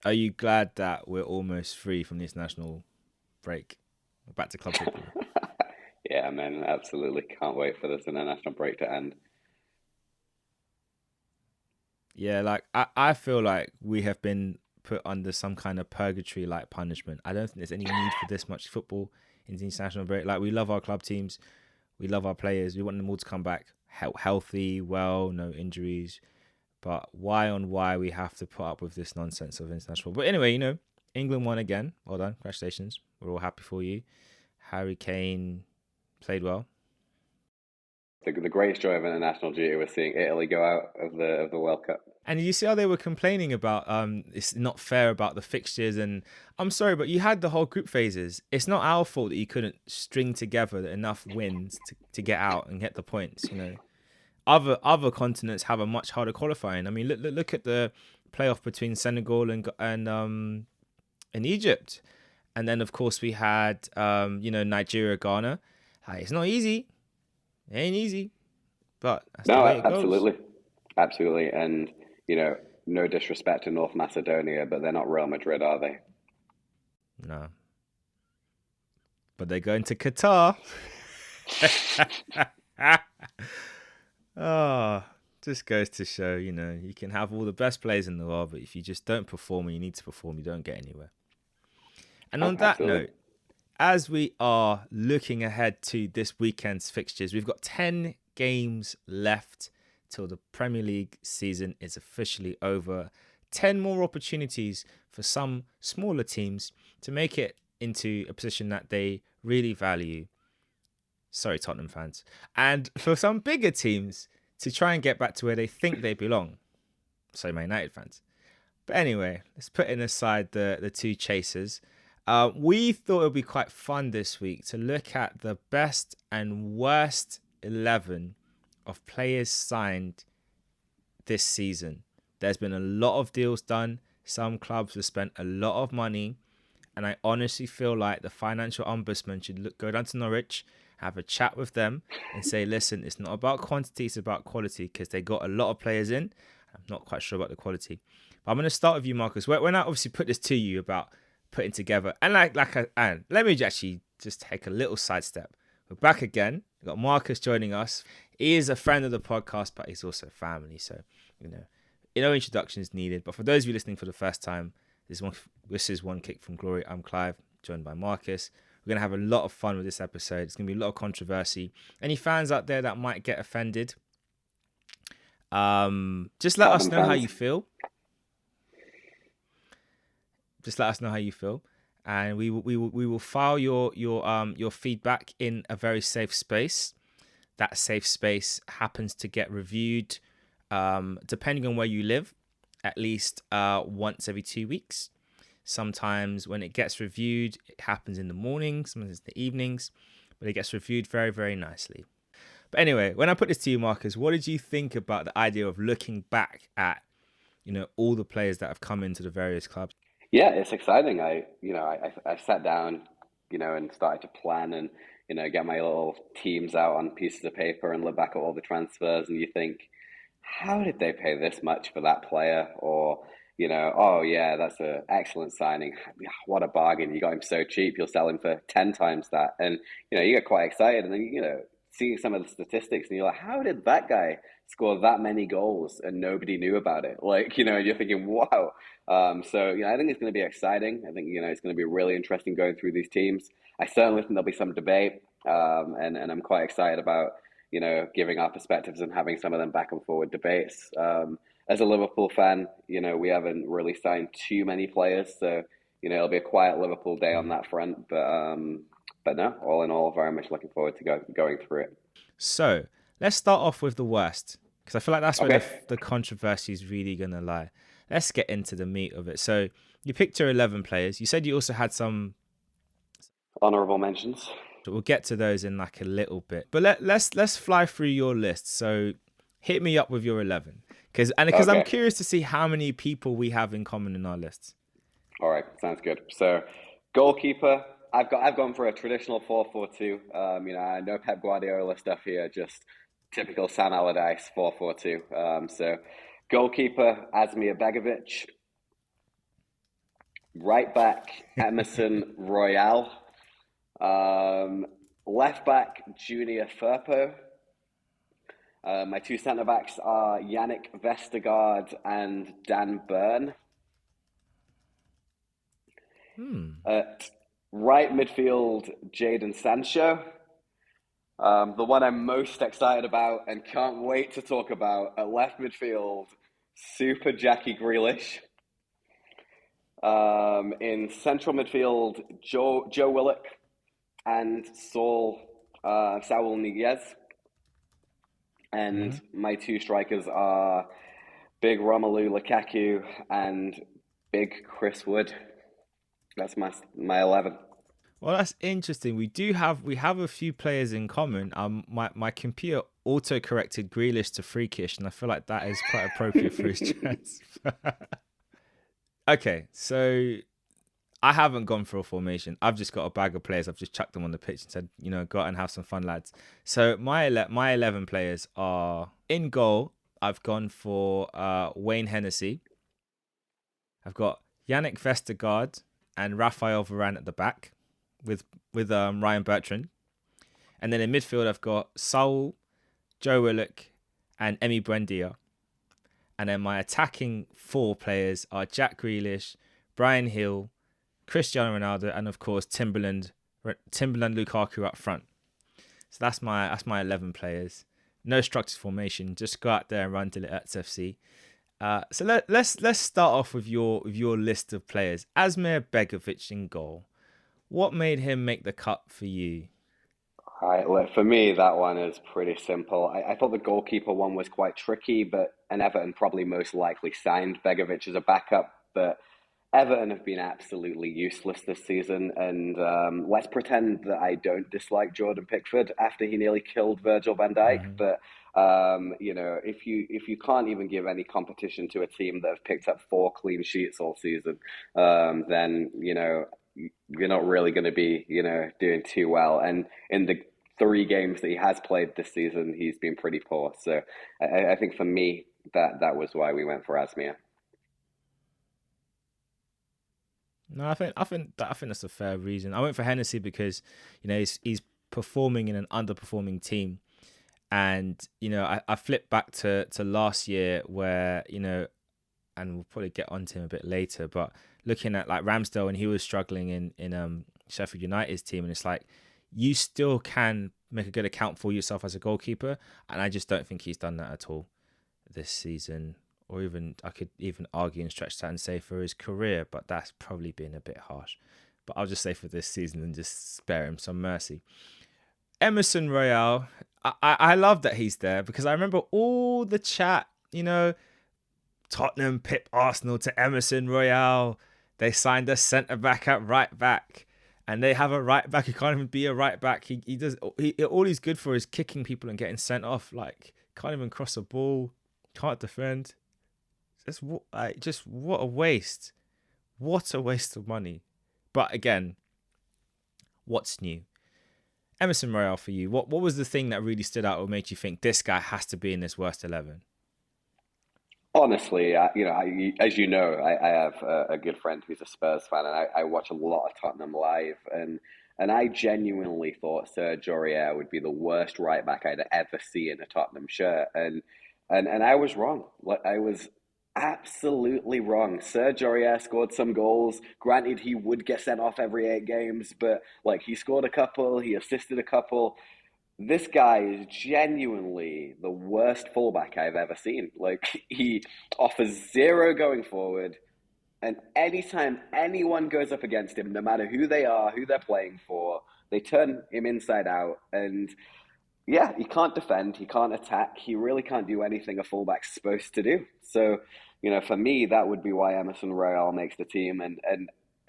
Are you glad that we're almost free from this national break? We're back to club football. Yeah, man, absolutely. Can't wait for this international break to end. Yeah, like I feel like we have been put under some kind of purgatory like punishment. I don't think there's any need for this much football in the international break. Like we love our club teams, we love our players, we want them all to come back healthy, well, no injuries. But why on why we have to put up with this nonsense of international? But anyway, England won again. Well done, congratulations. We're all happy for you. Harry Kane played well. The greatest joy of international duty was seeing Italy go out of the World Cup. And you see how they were complaining about it's not fair about the fixtures, and I'm sorry, but you had the whole group phases. It's not our fault that you couldn't string together enough wins to get out and get the points. Other continents have a much harder qualifying. I mean, look at the playoff between Senegal and Egypt, and then of course we had Nigeria, Ghana. Hey, it's not easy. It ain't easy, but that's the No, way it goes. absolutely, absolutely. And you know, no disrespect to North Macedonia, but they're not Real Madrid, are they? No, but they're going to Qatar. Oh, just goes to show, you can have all the best players in the world, but if you just don't perform and you need to perform, you don't get anywhere. And Oh, on that absolutely. note, as we are looking ahead to this weekend's fixtures, we've got 10 games left till the Premier League season is officially over. 10 more opportunities for some smaller teams to make it into a position that they really value. Sorry, Tottenham fans. And for some bigger teams to try and get back to where they think they belong. Sorry, Man United fans. But anyway, let's put in aside the two chasers. We thought it would be quite fun this week to look at the best and worst 11 of players signed this season. There's been a lot of deals done. Some clubs have spent a lot of money. And I honestly feel like the financial ombudsman should go down to Norwich, have a chat with them, and say, listen, it's not about quantity, it's about quality, because they got a lot of players in. I'm not quite sure about the quality. But I'm going to start with you, Marcus. When I obviously put this to you about putting together, and and let me actually just take a little sidestep. We're back again. We've got Marcus joining us. He is a friend of the podcast, but he's also family. So, no introductions needed. But for those of you listening for the first time, this is One Kick from Glory. I'm Clive, joined by Marcus. We're going to have a lot of fun with this episode. It's going to be a lot of controversy. Any fans out there that might get offended, just let us Tottenham know how fans. you feel. Just let us know how you feel, and we will file your feedback in a very safe space. That safe space happens to get reviewed, depending on where you live, at least once every 2 weeks. Sometimes when it gets reviewed, it happens in the morning, sometimes it's the evenings, but it gets reviewed very, very nicely. But anyway, when I put this to you, Marcus, what did you think about the idea of looking back at, all the players that have come into the various clubs? Yeah, it's exciting. I sat down, and started to plan and, get my little teams out on pieces of paper and look back at all the transfers, and you think, how did they pay this much for that player? Or, oh yeah, that's an excellent signing. What a bargain. You got him so cheap, you'll sell him for 10 times that. And, you get quite excited and then, seeing some of the statistics and you're like, how did that guy score that many goals and nobody knew about it? Like, you're thinking, wow. So, I think it's going to be exciting. I think, it's going to be really interesting going through these teams. I certainly think there'll be some debate. And I'm quite excited about, giving our perspectives and having some of them back and forward debates. As a Liverpool fan, we haven't really signed too many players, so it'll be a quiet Liverpool day on Mm. that front. But no, all in all, very much looking forward to going through it. So let's start off with the worst, because I feel like that's where the Okay, the controversy is really gonna lie. Let's get into the meat of it. So you picked your 11 players. You said you also had some. honorable mentions. We'll get to those in like a little bit. But let's fly through your list. So hit me up with your 11, because I'm Okay, curious to see how many people we have in common in our lists. all right, sounds good. So, goalkeeper, I've gone for a traditional 4-4-2. I know Pep Guardiola stuff here, just typical Sam Allardyce 4-4-2. So, goalkeeper Asmir Begovic. Right back, Emerson Royale. Left back, Junior Firpo. My two centre backs are Yannick Vestergaard and Dan Burn. Hmm. At right midfield, Jadon Sancho. The one I'm most excited about and can't wait to talk about at left midfield, Super Jackie Grealish. In central midfield, Joe Willock and Saul Niguez. And my two strikers are Big Romelu Lukaku and Big Chris Wood. That's my 11. Well, that's interesting. We have a few players in common. My computer auto corrected Grealish to freakish, and I feel like that is quite appropriate for his transfer. Okay, so I haven't gone for a formation. I've just got a bag of players. I've just chucked them on the pitch and said, go out and have some fun, lads. So my 11 players are in goal. I've gone for Wayne Hennessy. I've got Yannick Vestergaard and Raphael Varane at the back with Ryan Bertrand. And then in midfield, I've got Saul, Joe Willock, and Emi Buendia. And then my attacking four players are Jack Grealish, Brian Hill, Cristiano Ronaldo, and of course Timberland Lukaku up front. So that's my 11 players. No structured formation. Just go out there and run till it hurts FC. So let's start off with your list of players. Asmir Begovic in goal. What made him make the cut for you? All right, look, for me, that one is pretty simple. I thought the goalkeeper one was quite tricky, and Everton probably most likely signed Begovic as a backup, but Everton have been absolutely useless this season, and let's pretend that I don't dislike Jordan Pickford after he nearly killed Virgil van Dijk. Mm-hmm. But if you can't even give any competition to a team that have picked up 4 clean sheets all season, then you're not really going to be doing too well. And in the 3 games that he has played this season, he's been pretty poor. So I think for me that was why we went for Asmir. No, I think that's a fair reason. I went for Hennessy because he's performing in an underperforming team, and I flipped back to last year where and we'll probably get onto him a bit later, but looking at like Ramsdale, and he was struggling in Sheffield United's team, and it's like you still can make a good account for yourself as a goalkeeper, and I just don't think he's done that at all this season, or even I could even argue and stretch that and say for his career, but that's probably been a bit harsh. But I'll just say for this season and just spare him some mercy. Emerson Royale, I love that he's there because I remember all the chat, Tottenham pip Arsenal to Emerson Royale. They signed a centre back at right back, and they have a right back who can't even be a right back. All he's good for is kicking people and getting sent off. Like can't even cross a ball, can't defend. Just what a waste. What a waste of money. But again, what's new? Emerson Royale for you. What was the thing that really stood out or made you think this guy has to be in this worst 11? Honestly, as you know, I have a good friend who's a Spurs fan, and I watch a lot of Tottenham live, and I genuinely thought Serge Aurier would be the worst right back I'd ever see in a Tottenham shirt, and I was wrong. I was absolutely wrong. Serge Aurier scored some goals. Granted, he would get sent off every 8 games, but like he scored a couple, he assisted a couple. This guy is genuinely the worst fullback I've ever seen. Like he offers zero going forward, and anytime anyone goes up against him, no matter who they are, who they're playing for, they turn him inside out. And yeah, he can't defend, he can't attack, he really can't do anything a fullback's supposed to do. So, for me, that would be why Emerson Royal makes the team.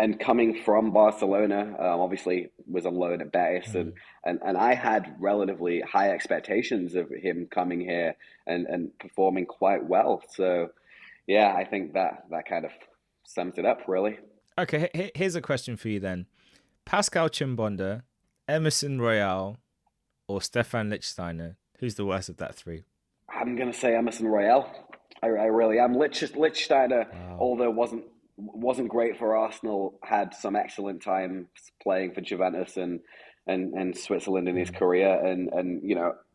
And coming from Barcelona, obviously was on loan at Betis, and I had relatively high expectations of him coming here and performing quite well. So, yeah, I think that kind of sums it up, really. Okay, here's a question for you then. Pascal Chimbonda, Emerson Royale, or Stefan Lichtsteiner? Who's the worst of that three? I'm going to say Emerson Royal. I really am. Lichtsteiner, Wow. although wasn't wasn't great for Arsenal, had some excellent times playing for Juventus and Switzerland in his Mm. career, and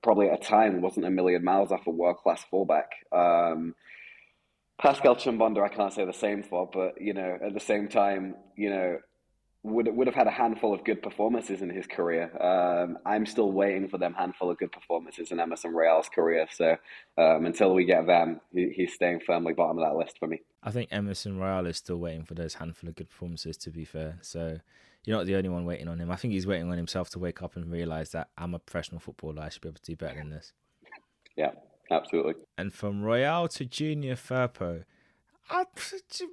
probably at a time wasn't a million miles off a world class fullback. Pascal Chimbonda, I can't say the same for, but at the same time, would have had a handful of good performances in his career. I'm still waiting for them handful of good performances in Emerson Real's career. So until we get them, he's staying firmly bottom of that list for me. I think Emerson Royale is still waiting for those handful of good performances, to be fair. So you're not the only one waiting on him. I think he's waiting on himself to wake up and realize that I'm a professional footballer. I should be able to do better than this. Yeah, absolutely. And from Royale to Junior Firpo, I,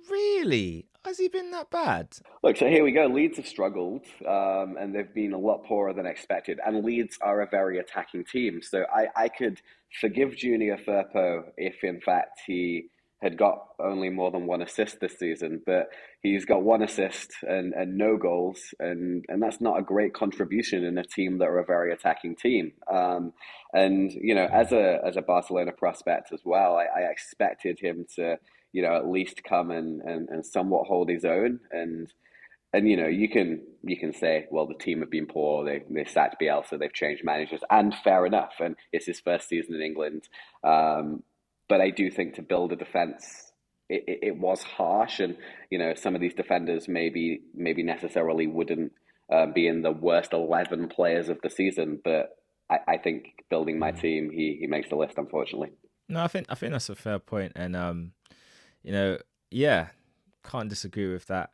really? Has he been that bad? Look, so here we go. Leeds have struggled, and they've been a lot poorer than expected. And Leeds are a very attacking team. So I could forgive Junior Firpo if, in fact, he had got only more than one assist this season. But he's got one assist and no goals. And that's not a great contribution in a team that are a very attacking team. And as a Barcelona prospect as well, I expected him to at least come and somewhat hold his own. And you can say, well, the team have been poor. They sacked Bielsa. They've changed managers, and fair enough. And it's his first season in England. But I do think to build a defense, it was harsh, and some of these defenders maybe necessarily wouldn't be in the worst 11 players of the season. But I think building my Mm. team, he makes the list, unfortunately. No, I think that's a fair point, and you know, yeah, can't disagree with that.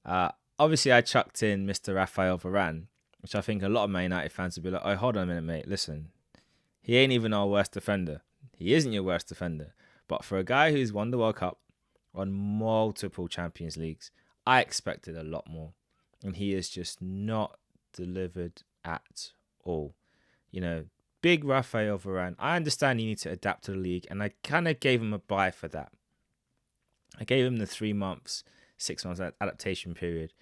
Uh, Obviously, I chucked in Mr. Rafael Varane, which I think a lot of Man United fans would be like, "Oh, hold on a minute, mate. Listen, he ain't even our worst defender. He isn't your worst defender. But for a guy who's won the World Cup, won multiple Champions Leagues, I expected a lot more, and he has just not delivered at all. You know, big Rafael Varane. I understand you need to adapt to the league, and I kind of gave him a buy for that. I gave him the 3 months, 6 months adaptation period.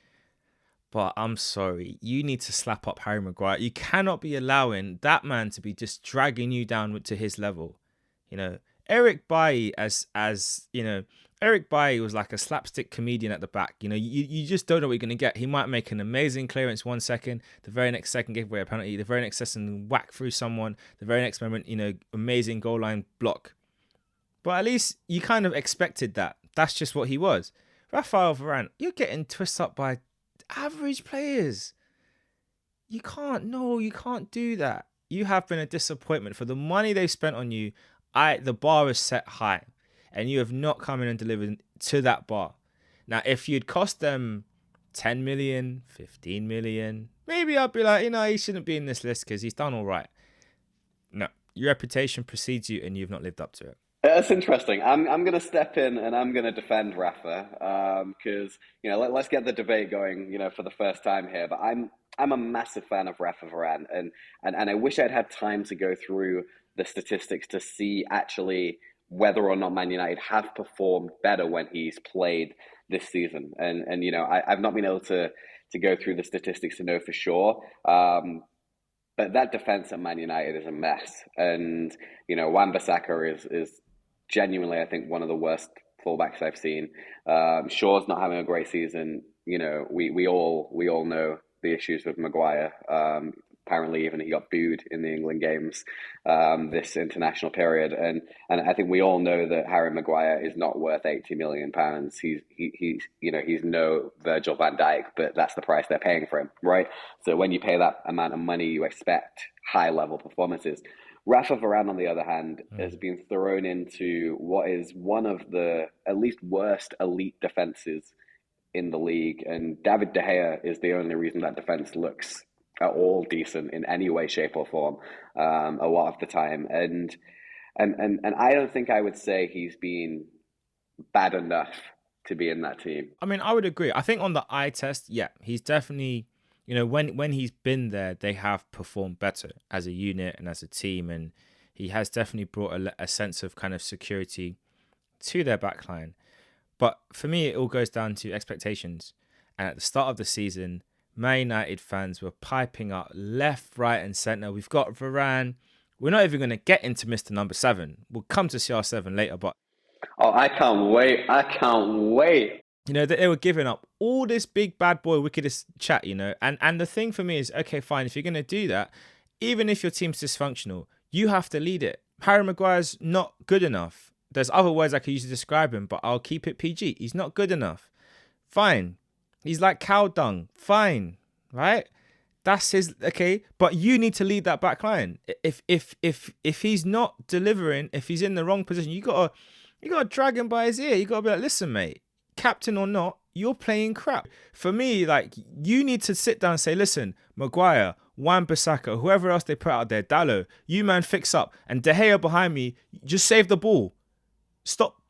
But I'm sorry, you need to slap up Harry Maguire. You cannot be allowing that man to be just dragging you down to his level. You know, Eric Bailly Eric Bailly was like a slapstick comedian at the back. You just don't know what you're gonna get. He might make an amazing clearance 1 second, the very next second give away a penalty, the very next second whack through someone, the very next moment, amazing goal line block. But at least you kind of expected that. That's just what he was. Rafael Varane, you're getting twisted up by average players. You can't do that. You have been a disappointment for the money they've spent on you. The bar is set high, and you have not come in and delivered to that bar. Now, if you'd cost them 10 million, 15 million, maybe I'd be like, he shouldn't be in this list because he's done all right. No, your reputation precedes you, and you've not lived up to it. That's interesting. I'm going to step in and I'm going to defend Rafa because let's get the debate going for the first time here. But I'm a massive fan of Rafa Varane, and I wish I'd had time to go through the statistics to see actually whether or not Man United have performed better when he's played this season. And I've not been able to go through the statistics to know for sure. But that defense at Man United is a mess, and Wan-Bissaka is genuinely, I think, one of the worst fullbacks I've seen. Shaw's not having a great season. We all know the issues with Maguire. Apparently, even he got booed in the England games this international period, and I think we all know that Harry Maguire is not worth £80 million. He's no Virgil van Dijk, but that's the price they're paying for him, right? So when you pay that amount of money, you expect high level performances. Rafa Varane, on the other hand, has been thrown into what is one of the at least worst elite defenses in the league, and David De Gea is the only reason that defense looks at all decent in any way, shape, or form a lot of the time. And I don't think I would say he's been bad enough to be in that team. I mean, I would agree. I think on the eye test, yeah, he's definitely, when he's been there, they have performed better as a unit and as a team, and he has definitely brought a sense of kind of security to their backline. But for me, it all goes down to expectations. And at the start of the season, Man United fans were piping up left, right, and centre. We've got Varane. We're not even going to get into Mr. Number 7. We'll come to CR7 later, but Oh, I can't wait. I can't wait. That they were giving up all this big bad boy wickedest chat, And the thing for me is, okay, fine, if you're gonna do that, even if your team's dysfunctional, you have to lead it. Harry Maguire's not good enough. There's other words I could use to describe him, but I'll keep it PG. He's not good enough. Fine. He's like cow dung. Fine. Right? That's his okay. But you need to lead that back line. If he's not delivering, if he's in the wrong position, you gotta drag him by his ear. You gotta be like, listen, mate, captain or not, you're playing crap. For me, like, you need to sit down and say, listen, Maguire, Wan-Bissaka, whoever else they put out there, Dallo, you man fix up. And De Gea behind me, just save the ball. Stop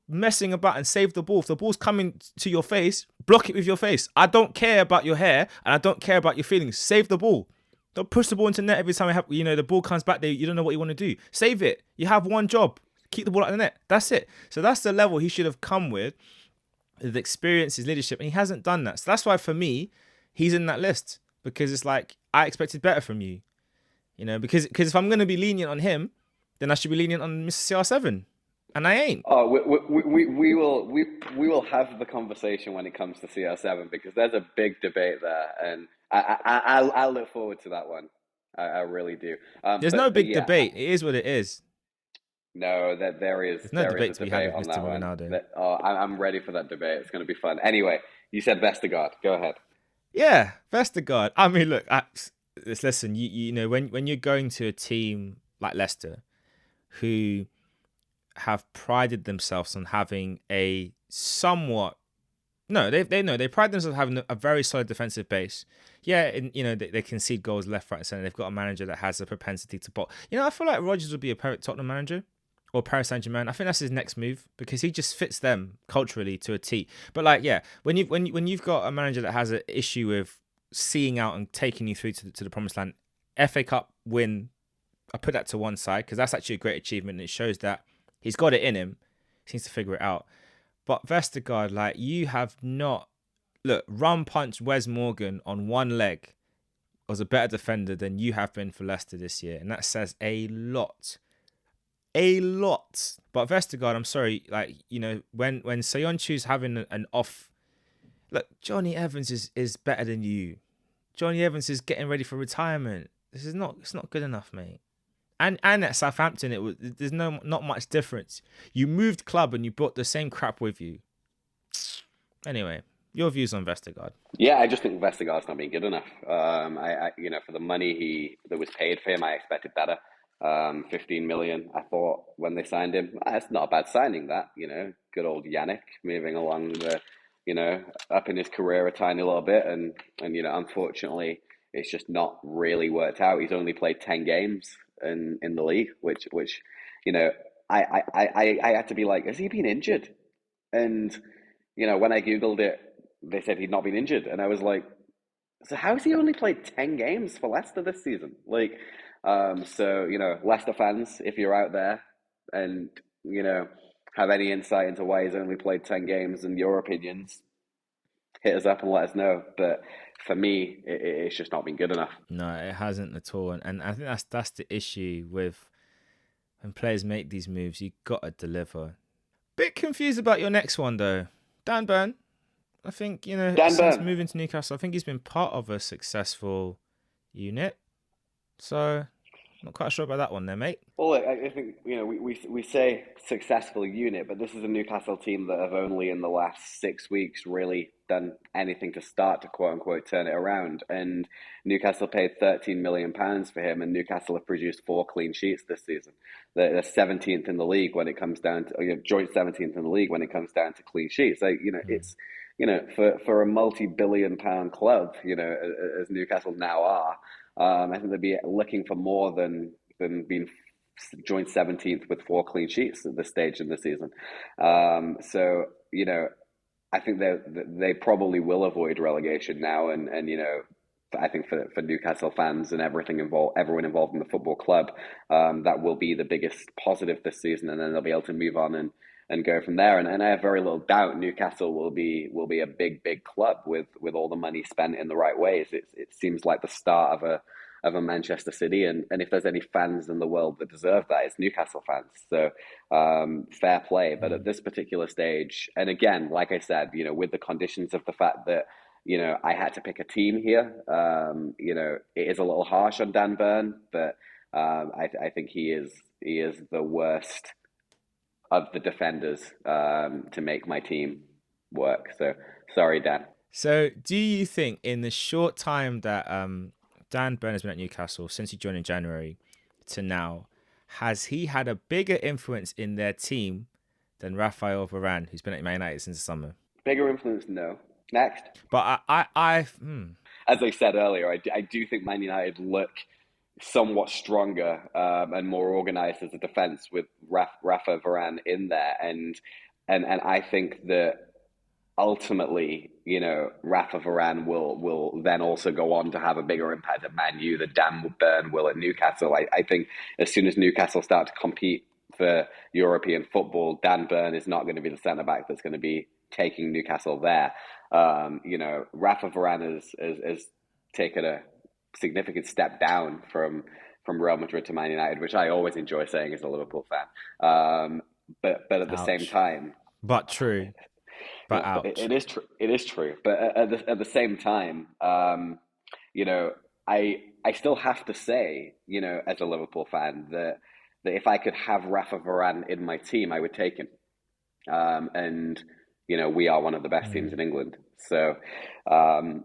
messing about and save the ball. If the ball's coming to your face, block it with your face. I don't care about your hair and I don't care about your feelings. Save the ball. Don't push the ball into net every time the ball comes back there. You don't know what you want to do. Save it. You have one job. Keep the ball out of the net. That's it. So that's the level he should have come with. His experience, his leadership, and he hasn't done that. So that's why for me, he's in that list, because it's like I expected better from you. Because if I'm gonna be lenient on him, then I should be lenient on Mr. CR7, and I ain't. Oh, we will have the conversation when it comes to CR7 because there's a big debate there, and I look forward to that one. I really do. There's no But big yeah, debate. It is what it is. no, that There's no there is debate a to be had debate with on Mr. that one. Ronaldo. That oh, I'm ready for that debate. It's going to be fun. Anyway, you said Vestergaard. Go ahead. Yeah, Vestergaard. I mean, look, listen. When you're going to a team like Leicester, who have prided themselves on having a somewhat no, they pride themselves on having a very solid defensive base. Yeah, and they concede goals left, right, and centre. They've got a manager that has a propensity to bot. I feel like Rodgers would be a perfect Tottenham manager or Paris Saint-Germain. I think that's his next move because he just fits them culturally to a T. But like, yeah, when you've got a manager that has an issue with seeing out and taking you through to the promised land, FA Cup win, I put that to one side because that's actually a great achievement and it shows that he's got it in him. He needs to figure it out. But Vestergaard, like, you have not run punch Wes Morgan on one leg was a better defender than you have been for Leicester this year, and that says a lot. A lot. But Vestergaard, I'm sorry, like, when Soyuncu's having an off, look, Johnny Evans is better than you. Johnny Evans is getting ready for retirement. It's not good enough, mate. And at Southampton, there's not much difference. You moved club and you brought the same crap with you. Anyway, your views on Vestergaard? Yeah, I just think Vestergaard's not been good enough. For the money that was paid for him, I expected better. 15 million, I thought when they signed him. That's not a bad signing. That good old Yannick moving along up in his career a tiny little bit, and unfortunately, it's just not really worked out. He's only played 10 games in the league, which you know, I had to be like, has he been injured? And when I googled it, they said he'd not been injured, and I was like, so how's he only played 10 games for Leicester this season? Like, Leicester fans, if you're out there and have any insight into why he's only played 10 games and your opinions, hit us up and let us know. But for me, it's just not been good enough. No, it hasn't at all, and I think that's the issue with when players make these moves. You gotta deliver. Bit confused about your next one though, Dan Burn. I think Dan since Burn. moving to Newcastle, I think he's been part of a successful unit. So, not quite sure about that one there, mate. Well, I think we say successful unit, but this is a Newcastle team that have only in the last 6 weeks really done anything to start to quote unquote turn it around. And Newcastle paid £13 million for him, and Newcastle have produced 4 clean sheets this season. They're 17th in the league when it comes down to joint 17th in the league when it comes down to clean sheets. Like it's for a multi-billion-pound club, as Newcastle now are. I think they'd be looking for more than being joint 17th with 4 clean sheets at this stage in the season. I think they probably will avoid relegation now, and I think for Newcastle fans and everyone involved in the football club, that will be the biggest positive this season, and then they'll be able to move on and go from there. And I have very little doubt Newcastle will be a big club with all the money spent in the right ways. It seems like the start of a Manchester City, and if there's any fans in the world that deserve that, it's Newcastle fans. So fair play. But at Mm. this particular stage, and again, like I said, with the conditions of the fact that I had to pick a team here, it is a little harsh on Dan Burn, but I think he is the worst of the defenders to make my team work. So sorry, Dan. So, do you think in the short time that Dan Burn has been at Newcastle since he joined in January to now, has he had a bigger influence in their team than Rafael Varane, who's been at Man United since the summer? Bigger influence? No. Next. But As I said earlier, I do think Man United look somewhat stronger and more organized as a defense with Rafa Varane in there, and I think that ultimately, Rafa Varane will then also go on to have a bigger impact at Man U than Dan Burn will at Newcastle. I think as soon as Newcastle start to compete for European football, Dan Burn is not going to be the centre back that's going to be taking Newcastle there. Rafa Varane has taken a significant step down from Real Madrid to Man United, which I always enjoy saying as a Liverpool fan. But at the same ouch. time, But true. But yeah, but ouch. it is true. It is true. But at the same time, you know, I still have to say, as a Liverpool fan, that if I could have Rafa Varane in my team, I would take him. And we are one of the best teams Mm. in England. So um,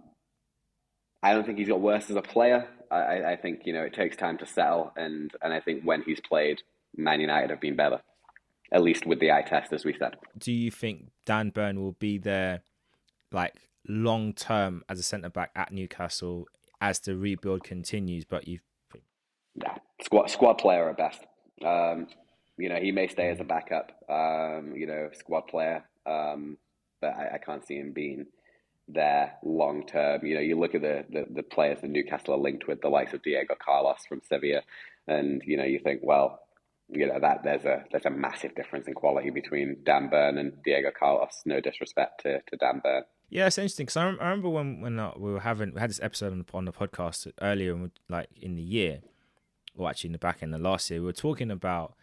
I don't think he's got worse as a player. I think it takes time to settle, and I think when he's played, Man United have been better, at least with the eye test, as we said. Do you think Dan Burn will be there like long term as a centre back at Newcastle as the rebuild continues? But you've Yeah, squad player at best. Um, he may stay as a mm, backup. Squad player. But I can't see him being there long term. You look at the players that Newcastle are linked with, the likes of Diego Carlos from Sevilla, and you think, well, that there's a massive difference in quality between Dan Burn and Diego Carlos. No disrespect to Dan Burn. yeah, it's interesting because I remember when we had this episode on the podcast earlier, like in the year, or actually in the back end of last year, we were talking about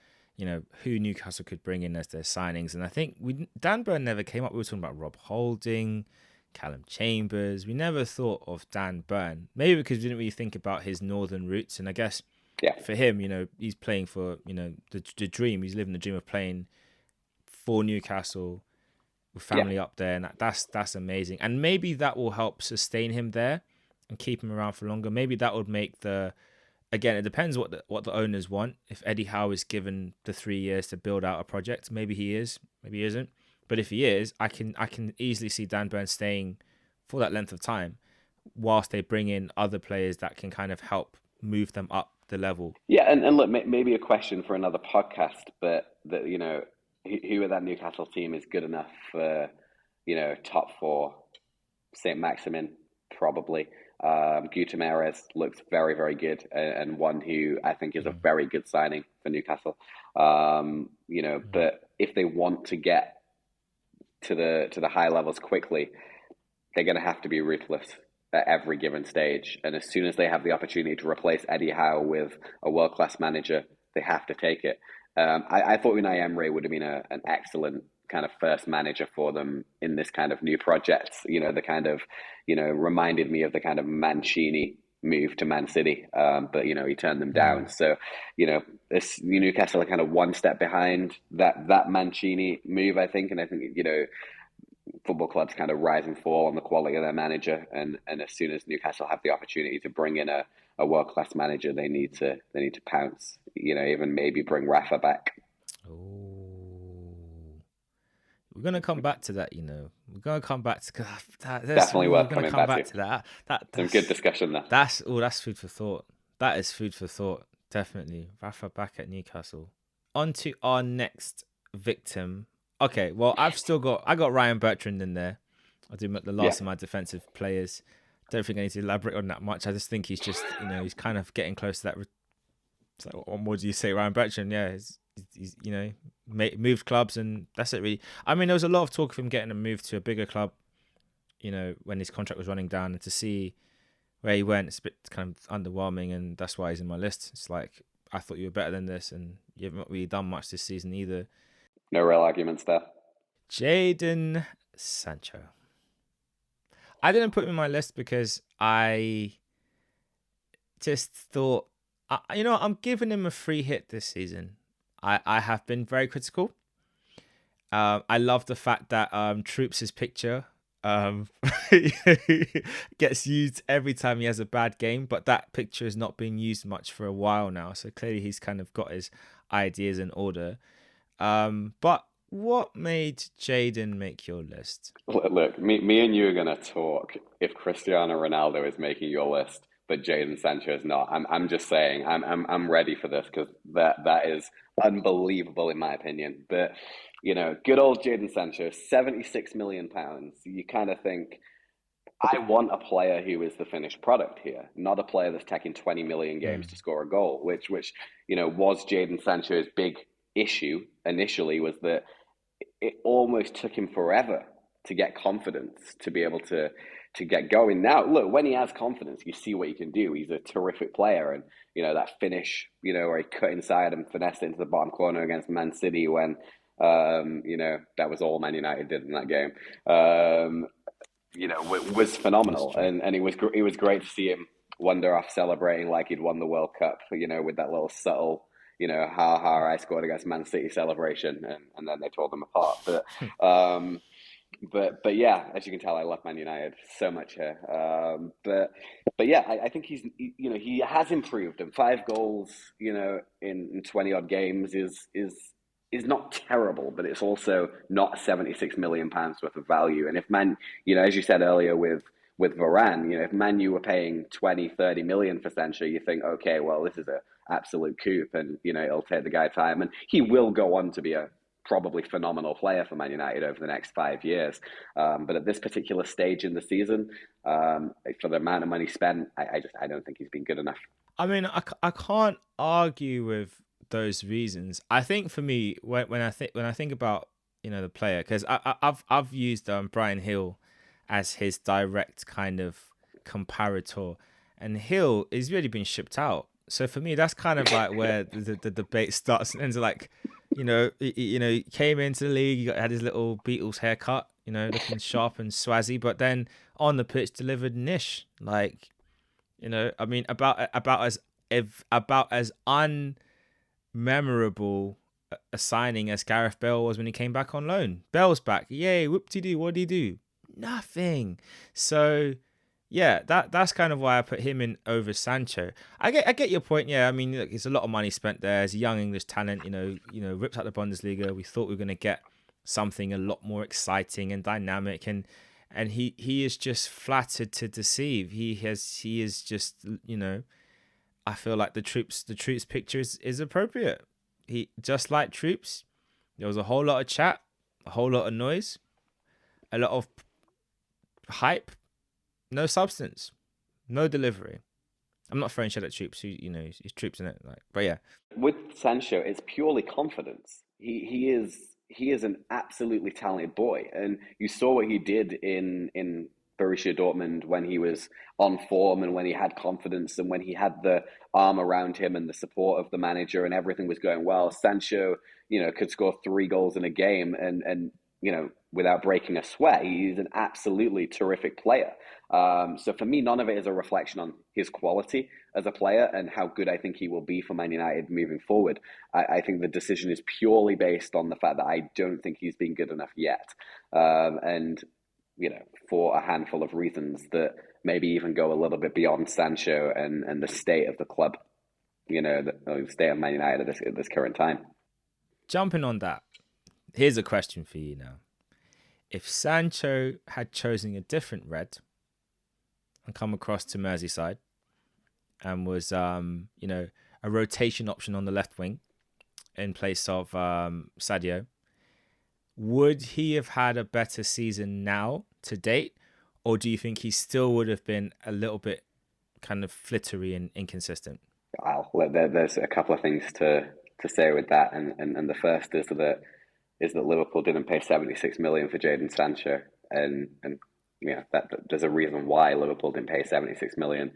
who Newcastle could bring in as their signings, and I think Dan Burn never came up. We were talking about Rob Holding, Callum Chambers. We never thought of Dan Burn, maybe because we didn't really think about his northern roots, and I guess Yeah, for him, he's playing for the dream. He's living the dream of playing for Newcastle with yeah, family up there, and that's amazing. And maybe that will help sustain him there and keep him around for longer. Maybe that would make the again. It depends what the owners want. If Eddie Howe is given the 3 years to build out a project, maybe he is, maybe he isn't. But if he is, I can easily see Dan Burn staying for that length of time, whilst they bring in other players that can kind of help move them up the level. yeah. And look, maybe a question for another podcast, but that who at that Newcastle team is good enough for top four? Saint Maximin, probably. Guterres looks very, very good, and one who I think is a Mm, very good signing for Newcastle. mm, But if they want to get to the high levels quickly, they're going to have to be ruthless at every given stage. And as soon as they have the opportunity to replace Eddie Howe with a world class manager, they have to take it. I thought Unai Emery would have been an excellent kind of first manager for them in this kind of new project. The kind of, reminded me of the kind of Mancini move to Man City, but he turned them down. mm. So, this Newcastle are kind of one step behind that Mancini move, I think, and I think football clubs kind of rise and fall on the quality of their manager, and as soon as Newcastle have the opportunity to bring in a world class manager, they need to pounce. Even maybe bring Rafa back. Oh, we're gonna come back to that. We're gonna come back to Definitely we're worth gonna coming come back back to. to that. Some good discussion there. That's food for thought. That is food for thought. Definitely, Rafa back at Newcastle. On to our next victim. Okay, well, I got Ryan Bertrand in there. I do the Yeah, last of my defensive players. Don't think I need to elaborate on that much. I just think he's just he's kind of getting close to that. So what do you say, Ryan Bertrand? Yeah, he's moved clubs, and that's it really. I mean, there was a lot of talk of him getting a move to a bigger club. When his contract was running down, and to see where he went. It's a bit kind of underwhelming, and that's why he's in my list. It's like I thought you were better than this, and you haven't really done much this season either. No real arguments there. Jaden Sancho. I didn't put him in my list because I just thought, I'm giving him a free hit this season. I have been very critical. I love the fact that Troops' picture um, gets used every time he has a bad game, but that picture has not been used much for a while now. So clearly he's kind of got his ideas in order. But what made Jaden make your list? Look, me and you are gonna talk if Cristiano Ronaldo is making your list, but Jadon Sancho is not. I'm just saying, I'm ready for this because that is unbelievable in my opinion. But good old Jadon Sancho, 76 million pounds. You kind of think, I want a player who is the finished product here, not a player that's taking 20 million games to score a goal, which was Jadon Sancho's big issue initially, was that it almost took him forever to get confidence to be able to get going. Now, look, when he has confidence, you see what he can do. He's a terrific player, and that finish, where he cut inside and finessed into the bottom corner against Man City when that was all Man United did in that game. Was That's phenomenal, true. and it was great to see him wander off celebrating like he'd won the World Cup. With that little subtle, I scored against Man City celebration, and then they tore them apart. But yeah, as you can tell, I love Man United so much here. But yeah, I think he has improved, and 5 goals, in 20 odd games is not terrible, but it's also not 76 million pounds worth of value. And if as you said earlier with Varane, if Man U were paying 20, 30 million for Sancho, you think, okay, well, this is a absolute coup, and it'll take the guy time, and he will go on to be a probably phenomenal player for Man United over the next 5 years. But at this particular stage in the season, for the amount of money spent, I don't think he's been good enough. I mean, I can't argue with those reasons. I think for me, when I think about the player, because I've used Brian Hill as his direct kind of comparator, and Hill is really been shipped out. So for me, that's kind of like where the debate starts and ends. Like, he came into the league, had his little Beatles haircut, looking sharp and swazzy, but then on the pitch delivered niche. Like, I mean, about as unmemorable a signing as Gareth Bale was when he came back on loan. Bale's back, yay! Whoop de doo. What did he do? Nothing. So yeah, that's kind of why I put him in over Sancho. I get your point. Yeah, I mean, look, it's a lot of money spent there. As a young English talent, ripped out the Bundesliga. We thought we were gonna get something a lot more exciting and dynamic, and he is just flattered to deceive. He is just I feel like the troops picture is appropriate. He just like Troops. There was a whole lot of chat, a whole lot of noise, a lot of hype, no substance, no delivery. I'm not throwing shit at Troops. He's Troops in it. Like, but yeah, With Sancho, it's purely confidence. He is an absolutely talented boy, and you saw what he did in Borussia Dortmund when he was on form and when he had confidence and when he had the arm around him and the support of the manager and everything was going well. Sancho, could score 3 goals in a game and without breaking a sweat. He's an absolutely terrific player. So for me, none of it is a reflection on his quality as a player and how good I think he will be for Man United moving forward. I think the decision is purely based on the fact that I don't think he's been good enough yet. And for a handful of reasons that maybe even go a little bit beyond Sancho and the state of the club, the state of Man United at this current time. jumping on that. Here's a question for you now. If Sancho had chosen a different red and come across to Merseyside and was, a rotation option on the left wing in place of Sadio, would he have had a better season now to date, or do you think he still would have been a little bit kind of flittery and inconsistent? There's a couple of things to say with that, and the first is that Liverpool didn't pay 76 million for Jadon Sancho, and there's a reason why Liverpool didn't pay 76 million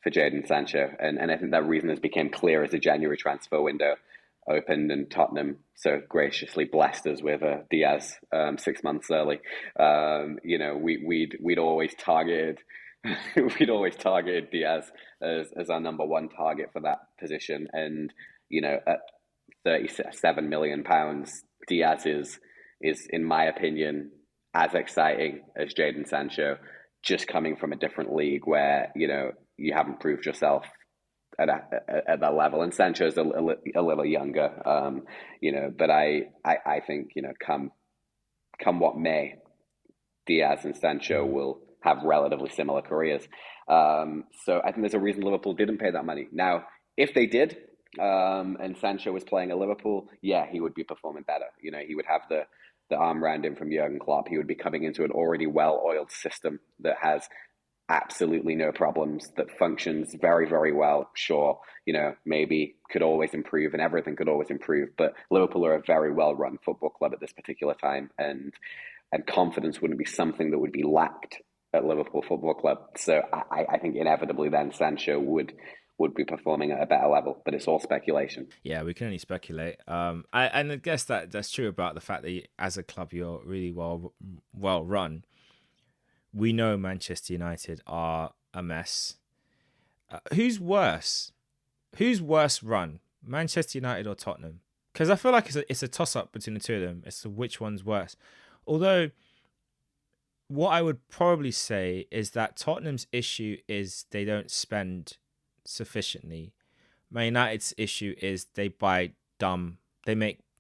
for Jadon Sancho, and I think that reason has become clear as the January transfer window opened and Tottenham so graciously blessed us with Diaz 6 months early. We'd always targeted we'd always targeted Diaz as our number one target for that position, and at 37 million pounds, Diaz is in my opinion as exciting as Jadon Sancho, just coming from a different league where you haven't proved yourself at that level. And Sancho's a little younger, but I think come what may, Diaz and Sancho Mm. will have relatively similar careers. So I think there's a reason Liverpool didn't pay that money. Now, if they did, and Sancho was playing at Liverpool, yeah, he would be performing better. He would have the arm round him from Jurgen Klopp. He would be coming into an already well-oiled system that has absolutely no problems, that functions very, very well. Sure, maybe could always improve and everything could always improve, but Liverpool are a very well-run football club at this particular time, and confidence wouldn't be something that would be lacked at Liverpool Football Club. So I think inevitably then Sancho would be performing at a better level, but it's all speculation. Yeah, we can only speculate. And I guess that's true about the fact that as a club you're really well run. We know Manchester United are a mess. Who's worse? Who's worse run, Manchester United or Tottenham? Because I feel like it's a toss up between the two of them as to which one's worse. Although, what I would probably say is that Tottenham's issue is they don't spend sufficiently. Man United's issue is they make dumb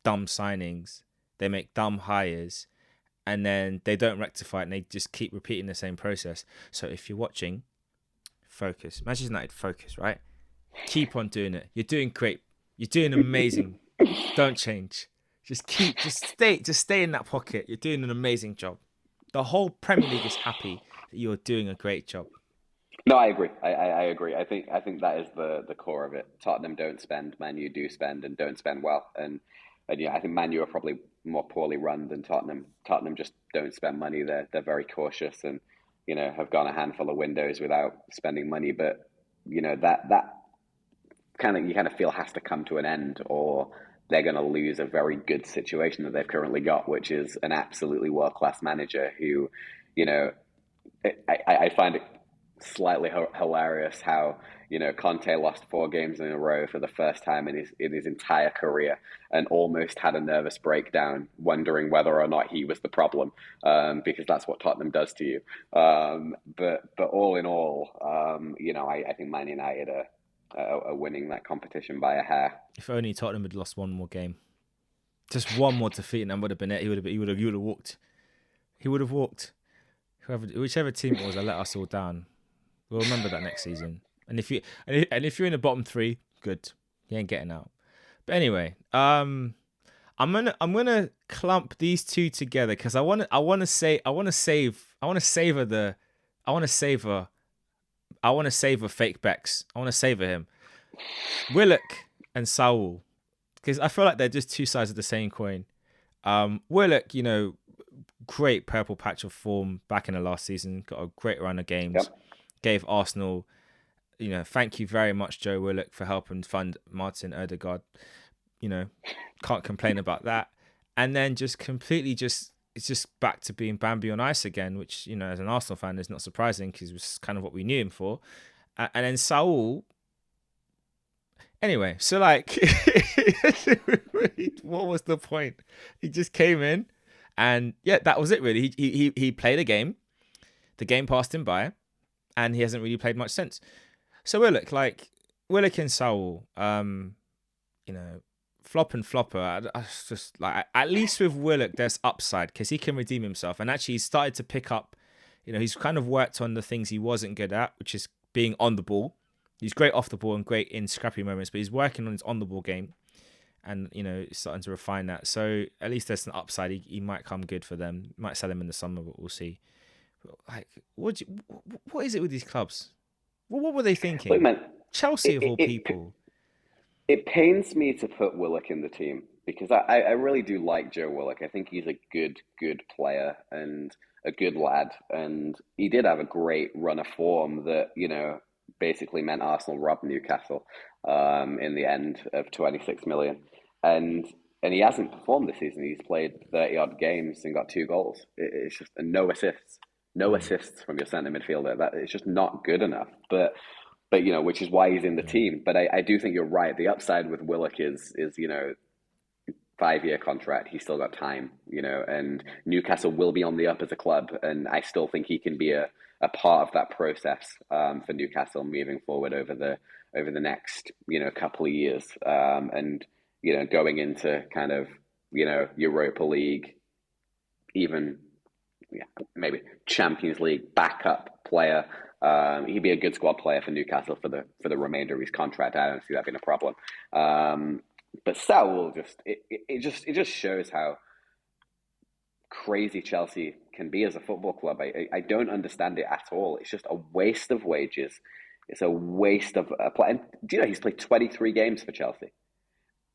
signings, they make dumb hires, and then they don't rectify it and they just keep repeating the same process. So if you're watching, focus. Manchester United, focus, right? Keep on doing it. You're doing great. You're doing amazing. Don't change. Just stay in that pocket. You're doing an amazing job. The whole Premier League is happy that you're doing a great job. No, I agree. I agree. I think that is the core of it. Tottenham don't spend, Man U do spend and don't spend well. And yeah, I think Man U are probably more poorly run than Tottenham. Tottenham just don't spend money. They're very cautious and have gone a handful of windows without spending money. But that you kind of feel has to come to an end, or they're going to lose a very good situation that they've currently got, which is an absolutely world class manager who, you know, I find it slightly hilarious how Conte lost 4 games in a row for the first time in his entire career, and almost had a nervous breakdown, wondering whether or not he was the problem, because that's what Tottenham does to you. But all in all, I think Man United are winning that competition by a hair. If only Tottenham had lost one more game, just one more defeat, and that would have been it. He would have walked. He would have walked. Whichever team it was that let us all down, we'll remember that next season. And if you're in the bottom three, good. You ain't getting out. But anyway, I'm gonna clump these two together because I want to savor fake Bex. I want to savor him. Willock and Saul, because I feel like they're just two sides of the same coin. Willock, great purple patch of form back in the last season, got a great run of games, Yep. gave Arsenal, thank you very much, Joe Willock, for helping fund Martin Odegaard. Can't complain about that. And then just completely it's just back to being Bambi on ice again, which, as an Arsenal fan is not surprising because it was kind of what we knew him for. And then Saul, anyway, so like, what was the point? He just came in, and yeah, that was it really. He played a game, the game passed him by, and he hasn't really played much since. So Willock and Saul, flop and flopper. I just like, at least with Willock, there's upside because he can redeem himself, and actually he's started to pick up. He's kind of worked on the things he wasn't good at, which is being on the ball. He's great off the ball and great in scrappy moments, but he's working on his on the ball game, and starting to refine that. So at least there's an upside. He might come good for them. Might sell him in the summer, but we'll see. Like, what is it with these clubs? What were they Look, thinking? man, Chelsea it, of it, all it, people. it pains me to put Willock in the team because I really do like Joe Willock. I think he's a good player, and a good lad, and he did have a great run of form that, basically meant Arsenal robbed Newcastle in the end of 26 million. And and he hasn't performed this season. He's played 30 odd games and got 2 goals. It's just no assists. No Mm. assists from your centre midfielder. That it's just not good enough. But which is why he's in the Yeah. team. But I do think you're right. The upside with Willock is 5 year contract. He's still got time, and Newcastle will be on the up as a club, and I still think he can be a part of that process for Newcastle moving forward over the next couple of years, and going into kind of Europa League, even maybe Champions League backup player. He'd be a good squad player for Newcastle for the remainder of his contract. I don't see that being a problem. But Saul it just shows how crazy Chelsea can be as a football club. I don't understand it at all. It's just a waste of wages. It's a waste of a play. And do you know he's played 23 games for Chelsea?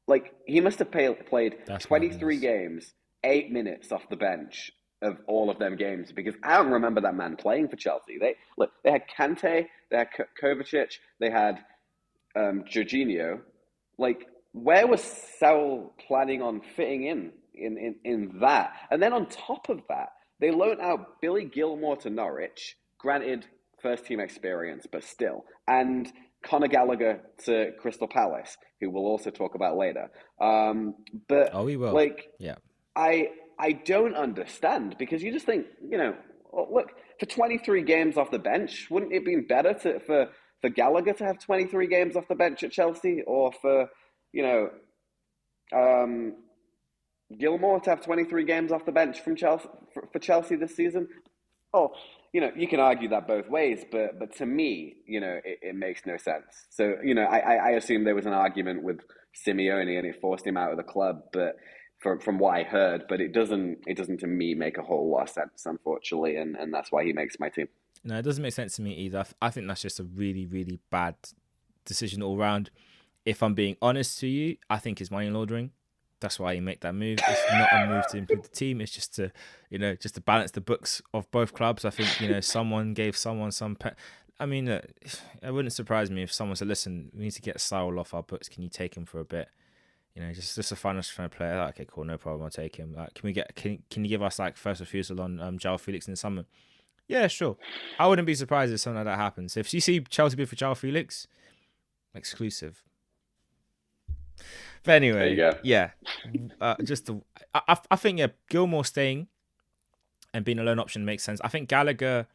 Like he must have played That's 23 madness. games, 8 minutes off the bench of all of them games because I don't remember that man playing for Chelsea. They had Kante, they had Kovacic, they had Jorginho. Like, where was Saul planning on fitting in that? And then on top of that, they loaned out Billy Gilmore to Norwich, granted first team experience, but still, and Conor Gallagher to Crystal Palace, who we'll also talk about later. But Oh, we will. like, Yeah. I don't understand because you just think, look, for 23 games off the bench, wouldn't it have been better for Gallagher to have 23 games off the bench at Chelsea or for, you know, um, Gilmore to have 23 games off the bench from Chelsea for Chelsea this season? Oh, you can argue that both ways, but to me, it makes no sense. So, I assume there was an argument with Simeone and it forced him out of the club, but from what I heard, but it doesn't to me make a whole lot of sense, unfortunately, and that's why he makes my team. No, it doesn't make sense to me either. I think that's just a really, really bad decision all round. If I'm being honest to you, I think it's money laundering. That's why you make that move. It's not a move to improve the team. It's just to, just to balance the books of both clubs. I think, someone gave someone some. I mean, it wouldn't surprise me if someone said, "Listen, we need to get Saul off our books. Can you take him for a bit? Just a financial friend player." Like, okay, cool, no problem. I'll take him. Like, can you give us like first refusal on João Felix in the summer? Yeah, sure. I wouldn't be surprised if something like that happens. If you see Chelsea bid for João Felix, exclusive. But There you anyway, go. yeah, I think Gilmore staying and being a loan option makes sense. I think Gallagher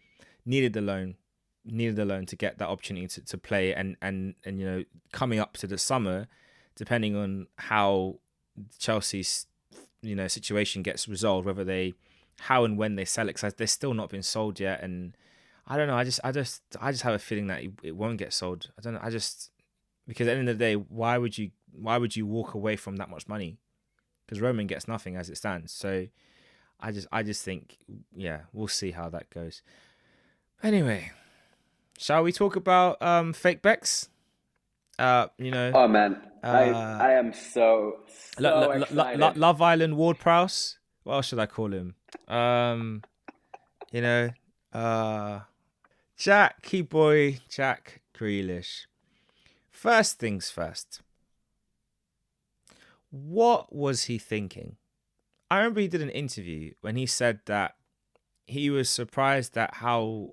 needed the loan, to get that opportunity to play and coming up to the summer, depending on how Chelsea's situation gets resolved, how and when they sell it, because they're still not been sold yet, and I don't know. I just have a feeling that it won't get sold. I don't know. Because at the end of the day, why would you walk away from that much money? Because Roman gets nothing as it stands. So I just think, yeah, we'll see how that goes. Anyway, shall we talk about fake Becks? Oh man, I Uh, I am so excited. Love Island Ward Prowse. What else should I call him? Um, you know, uh, Jack Grealish. First things first. What was he thinking? I remember he did an interview when he said that he was surprised at how,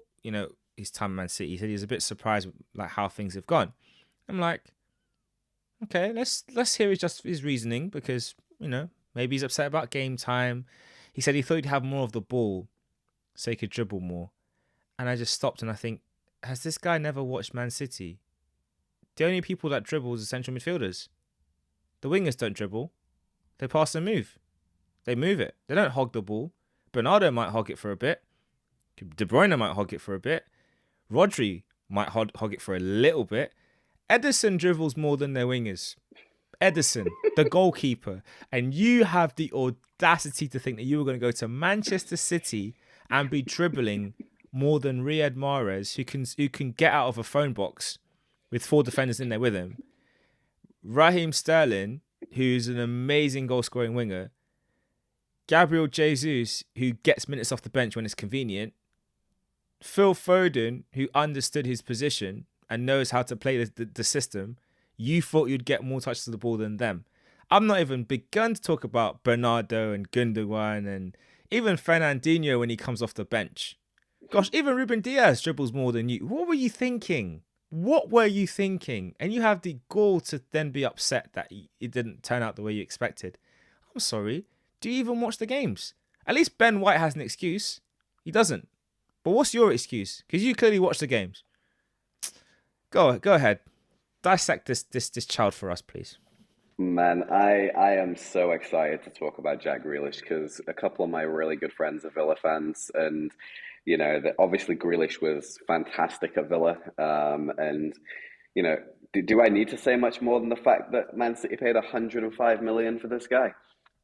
his time at Man City. He said he was a bit surprised with, like, how things have gone. I'm like, okay, let's hear his reasoning because, maybe he's upset about game time. He said he thought he'd have more of the ball so he could dribble more. And I just stopped and I think, has this guy never watched Man City? The only people that dribble is the central midfielders. The wingers don't dribble. They pass and move. They move it. They don't hog the ball. Bernardo might hog it for a bit. De Bruyne might hog it for a bit. Rodri might hog it for a little bit. Ederson dribbles more than their wingers. Ederson, the goalkeeper. And you have the audacity to think that you were going to go to Manchester City and be dribbling more than Riyad Mahrez, who can get out of a phone box with 4 defenders in there with him. Raheem Sterling, who's an amazing goal-scoring winger. Gabriel Jesus, who gets minutes off the bench when it's convenient, Phil Foden, who understood his position and knows how to play the system, you thought you'd get more touches of the ball than them. I'm not even begun to talk about Bernardo and Gundogan and even Fernandinho when he comes off the bench. Gosh, even Ruben Diaz dribbles more than you. What were you thinking? What were you thinking? And you have the gall to then be upset that it didn't turn out the way you expected. I'm sorry. Do you even watch the games? At least Ben White has an excuse. He doesn't. But what's your excuse? Because you clearly watch the games. Go ahead. Dissect this child for us, please. Man, I am so excited to talk about Jack Grealish because a couple of my really good friends are Villa fans, and obviously Grealish was fantastic at Villa, and do I need to say much more than the fact that Man City paid 105 million for this guy?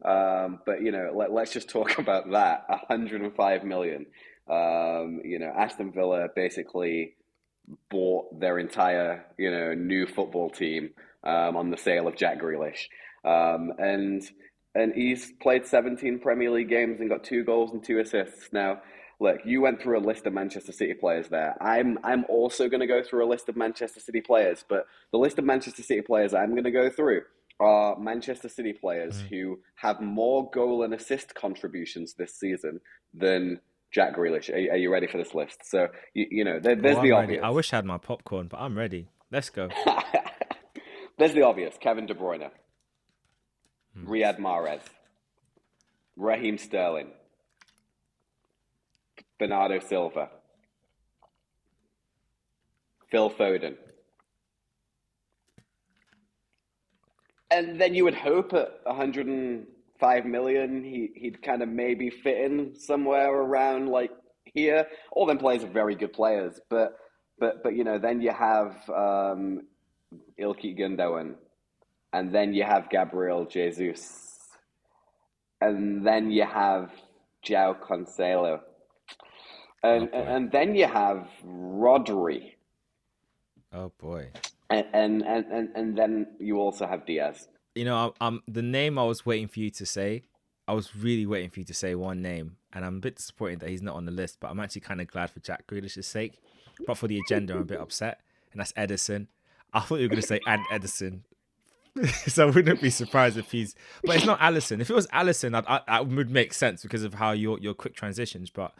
But let's just talk about that. 105 million. Aston Villa basically bought their entire, new football team on the sale of Jack Grealish. And he's played 17 Premier League games and got 2 goals and 2 assists. Now, look, you went through a list of Manchester City players there. I'm also going to go through a list of Manchester City players, but the list of Manchester City players I'm going to go through are Manchester City players who have more goal and assist contributions this season than Jack Grealish. Are you ready for this list? So, there's the ready. obvious. I wish I had my popcorn, but I'm ready. Let's go. There's the obvious. Kevin De Bruyne, Riyad Mahrez, Raheem Sterling, Bernardo Silva, Phil Foden. And then you would hope at 105 million, he'd kind of maybe fit in somewhere around like here. All them players are very good players, but then you have Ilkay Gundogan, and then you have Gabriel Jesus, and then you have João Cancelo, and then you have Rodri. Oh boy. And then you also have Diaz. The name I was waiting for you to say, I was really waiting for you to say one name, and I'm a bit disappointed that he's not on the list, but I'm actually kind of glad for Jack Grealish's sake. But for the agenda, I'm a bit upset, and that's Edison. I thought you were going to say and Edison. So I wouldn't be surprised if he's... But it's not Allison. If it was Allison, I would make sense because of how your quick transitions, but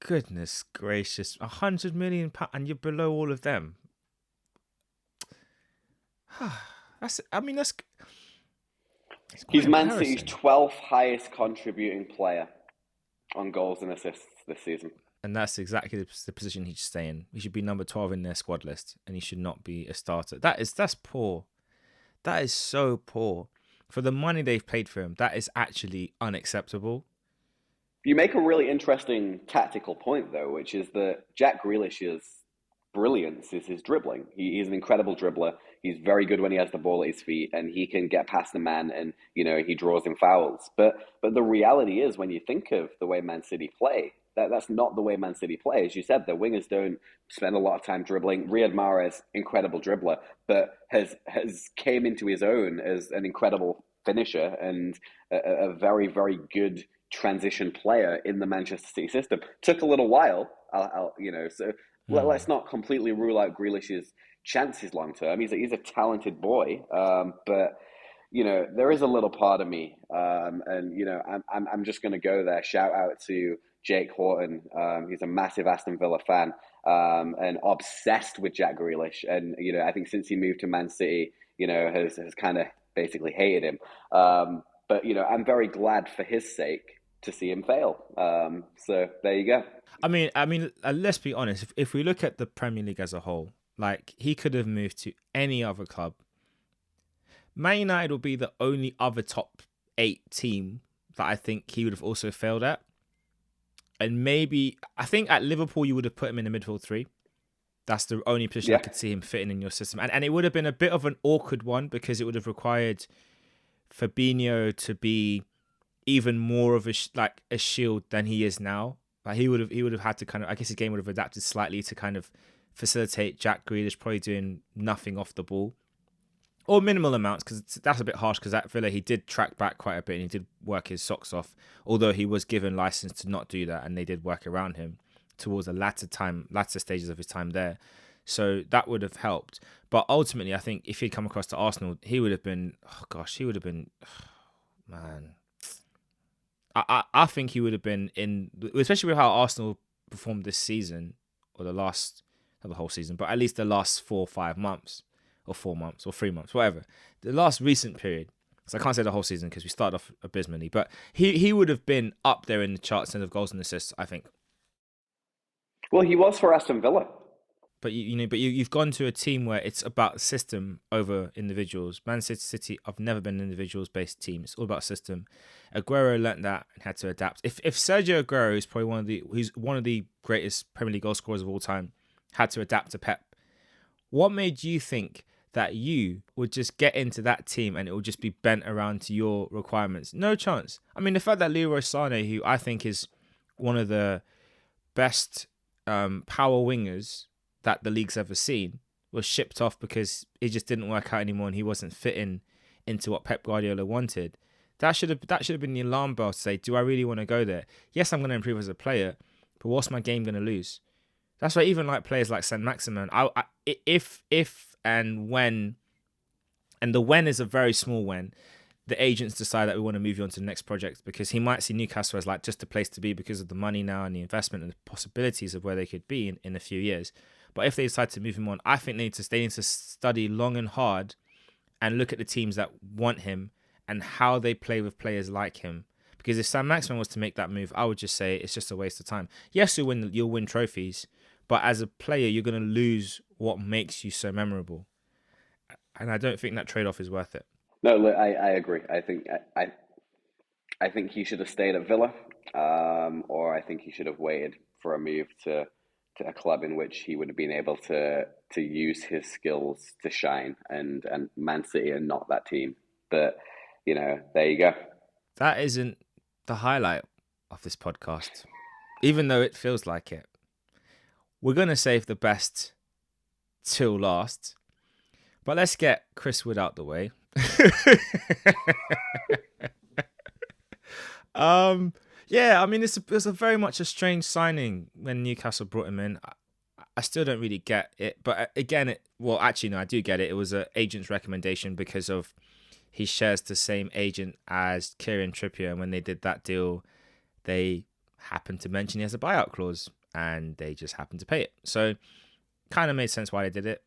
goodness gracious, 100 million and you're below all of them. He's Man City's 12th highest contributing player on goals and assists this season. And that's exactly the position he should stay in. He should be number 12 in their squad list, and he should not be a starter. That's poor. That is so poor. For the money they've paid for him, that is actually unacceptable. You make a really interesting tactical point, though, which is that Jack Grealish's brilliance is his dribbling. He's an incredible dribbler. He's very good when he has the ball at his feet, and he can get past the man, and he draws in fouls. But the reality is, when you think of the way Man City play, that's not the way Man City play. As you said, the wingers don't spend a lot of time dribbling. Riyad Mahrez, incredible dribbler, but has came into his own as an incredible finisher and a very, very good transition player in the Manchester City system. Took a little while, let's not completely rule out Grealish's chances long term. He's a talented boy, but there is a little part of me, and I'm just going to go there. Shout out to Jake Horton. He's a massive Aston Villa fan, and obsessed with Jack Grealish. And I think since he moved to Man City, has kind of basically hated him. But I'm very glad for his sake to see him fail. So there you go. I mean, let's be honest. If we look at the Premier League as a whole, like, he could have moved to any other club. Man United will be the only other top 8 team that I think he would have also failed at. And maybe, I think at Liverpool, you would have put him in the midfield 3. That's the only position I could see him fitting in your system. And it would have been a bit of an awkward one because it would have required Fabinho to be even more of a shield than he is now. Like, he would have had to kind of, I guess his game would have adapted slightly to kind of facilitate Jack Grealish probably doing nothing off the ball. or minimal amounts, because that's a bit harsh. Because at Villa, he did track back quite a bit and he did work his socks off. Although he was given license to not do that, and they did work around him towards the latter stages of his time there. So that would have helped. But ultimately, I think if he'd come across to Arsenal, he would have been. Oh gosh, he would have been. Man, I think he would have been in, especially with how Arsenal performed this season, or the last, not the whole season, but at least the last 4 or 5 months, or 4 months, or 3 months, whatever. The last recent period. So I can't say the whole season because we started off abysmally, but he would have been up there in the charts in of goals and assists, I think. Well, he was for Aston Villa. But you've gone to a team where it's about system over individuals. Man City, I've never been an individuals based team. It's all about system. Aguero learnt that and had to adapt. If Sergio Aguero is probably one of the greatest Premier League goal scorers of all time, had to adapt to Pep, what made you think that you would just get into that team and it will just be bent around to your requirements? No chance. I mean, the fact that Leroy Sané, who I think is one of the best power wingers that the league's ever seen, was shipped off because it just didn't work out anymore and he wasn't fitting into what Pep Guardiola wanted. That should have been the alarm bell to say, do I really want to go there? Yes, I'm going to improve as a player, but what's my game going to lose? That's why even like players like Saint Maximin, if and when, and the when is a very small when, the agents decide that we want to move you on to the next project, because he might see Newcastle as like just a place to be because of the money now and the investment and the possibilities of where they could be in a few years. But if they decide to move him on, I think they need to study long and hard and look at the teams that want him and how they play with players like him. Because if Sam Maximin was to make that move, I would just say it's just a waste of time. Yes, you'll win trophies, but as a player, you're going to lose what makes you so memorable. And I don't think that trade-off is worth it. No, look, I agree. I think he should have stayed at Villa, or I think he should have waited for a move to a club in which he would have been able to use his skills to shine. And Man City are not that team. But there you go. That isn't the highlight of this podcast, even though it feels like it. We're going to save the best till last, but let's get Chris Wood out the way. Yeah, I mean, it's a very much a strange signing when Newcastle brought him in. I still don't really get it, but again, actually, no, I do get it. It was an agent's recommendation because of he shares the same agent as Kieran Trippier, and when they did that deal, they happened to mention he has a buyout clause, and they just happened to pay it. So, kind of made sense why they did it.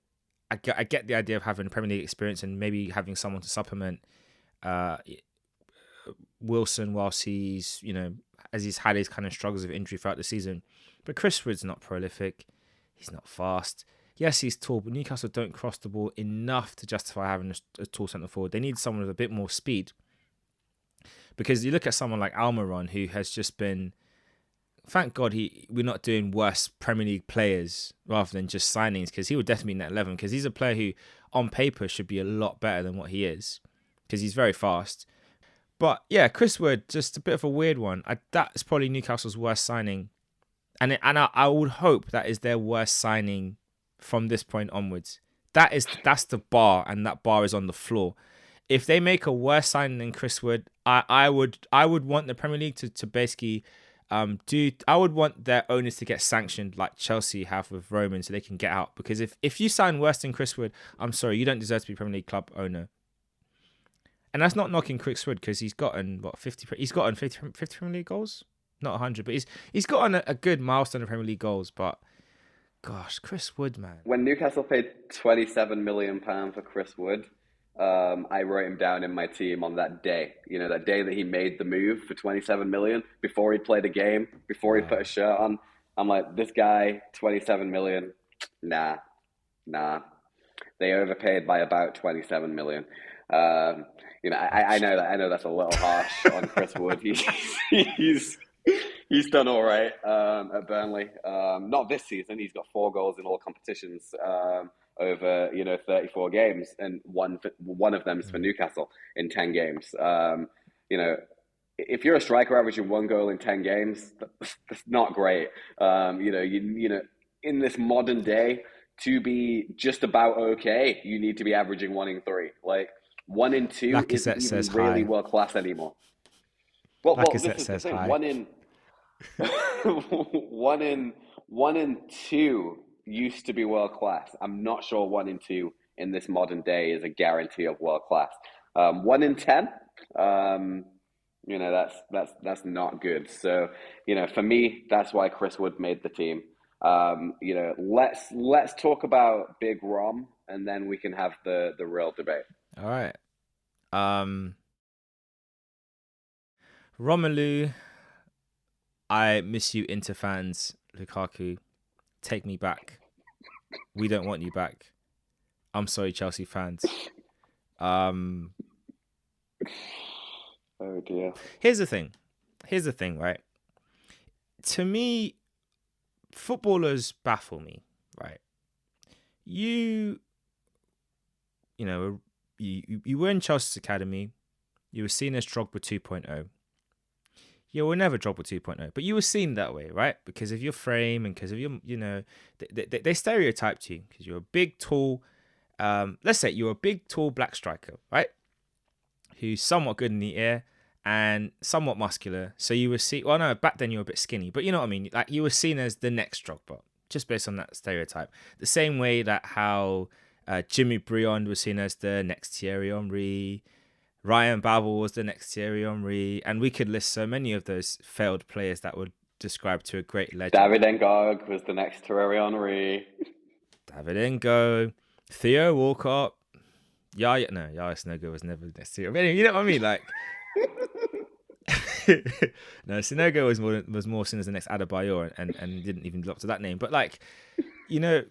I get the idea of having Premier League experience and maybe having someone to supplement Wilson whilst he's, as he's had his kind of struggles of injury throughout the season. But Chris Wood's not prolific. He's not fast. Yes, he's tall, but Newcastle don't cross the ball enough to justify having a tall centre forward. They need someone with a bit more speed. Because you look at someone like Almiron, who has just been, thank God we're not doing worse Premier League players rather than just signings, because he would definitely be net 11, because he's a player who on paper should be a lot better than what he is, because he's very fast. But yeah, Chris Wood, just a bit of a weird one. That's probably Newcastle's worst signing. And I would hope that is their worst signing from this point onwards. That's the bar, and that bar is on the floor. If they make a worse signing than Chris Wood, I would want the Premier League to basically I would want their owners to get sanctioned like Chelsea have with Roman, so they can get out. Because if you sign worse than Chris Wood, I'm sorry, you don't deserve to be Premier League club owner. And that's not knocking Chris Wood, because he's gotten 50 Premier League goals, not 100, but he's gotten a good milestone of Premier League goals. But gosh, Chris Wood, man. When Newcastle paid £27 million for Chris Wood, I wrote him down in my team on that day. That day that he made the move for 27 million before he played a game, before he put a shirt on. I'm like, this guy, 27 million, nah. They overpaid by about 27 million. I know that's a little harsh on Chris Wood. He's done all right at Burnley. Not this season. He's got 4 goals in all competitions over 34 games, and one of them is for Newcastle in 10 games. If you're a striker averaging 1 goal in 10 games, that's not great. In this modern day, to be just about okay, you need to be averaging 1 in 3. Like 1 in 2 isn't Lacazette says even really hi. world class anymore. Well, this Lacazette is the says thing. hi. 1 in 2 used to be world class. I'm not sure 1 in 2 in this modern day is a guarantee of world class. 1 in 10, um, that's not good. So, for me, that's why Chris Wood made the team. Let's talk about Big Rom, and then we can have the real debate. All right. Romelu, I miss you, Inter fans. Lukaku, take me back. We don't want you back. I'm sorry, Chelsea fans. Oh dear. Here's the thing, right? To me, footballers baffle me, right? You know, you were in Chelsea's academy. You were seen as Drogba 2.0. You were never Drogba 2.0, but you were seen that way, right? Because of your frame and because of your, they stereotyped you because you're a big, tall, let's say you're a big, tall black striker, right? Who's somewhat good in the air and somewhat muscular. So you were seen, well, no, back then you were a bit skinny, but you know what I mean? Like you were seen as the next Drogba, just based on that stereotype. The same way that how Jimmy Briand was seen as the next Thierry Henry, Ryan Babel was the next Thierry Henry, and we could list so many of those failed players that would describe to a great legend. David Ngog was the next Thierry Henry. David Ngo, Theo Walcott, Yaya Snogo was never next Thierry. Anyway, you know what I mean? Like, no, Sinogo was more seen as the next Adebayor and didn't even live up to that name. But like, it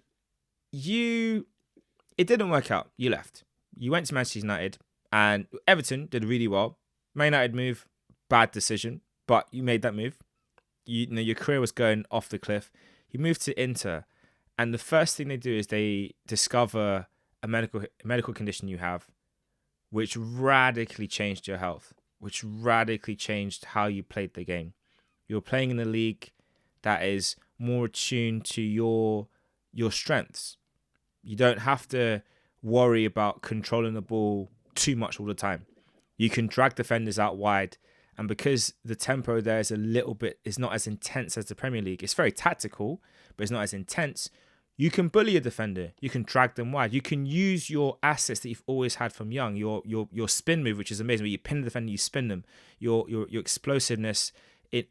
didn't work out. You left. You went to Manchester United. And Everton did really well. Man United move, bad decision, but you made that move. Your career was going off the cliff. You moved to Inter, and the first thing they do is they discover a medical condition you have, which radically changed your health, which radically changed how you played the game. You're playing in a league that is more attuned to your strengths. You don't have to worry about controlling the ball too much all the time. You can drag defenders out wide, and because the tempo there is not as intense as the Premier League, it's very tactical, but it's not as intense. You can bully a defender. You can drag them wide. You can use your assets that you've always had from young. Your spin move, which is amazing. Where you pin the defender, you spin them. Your explosiveness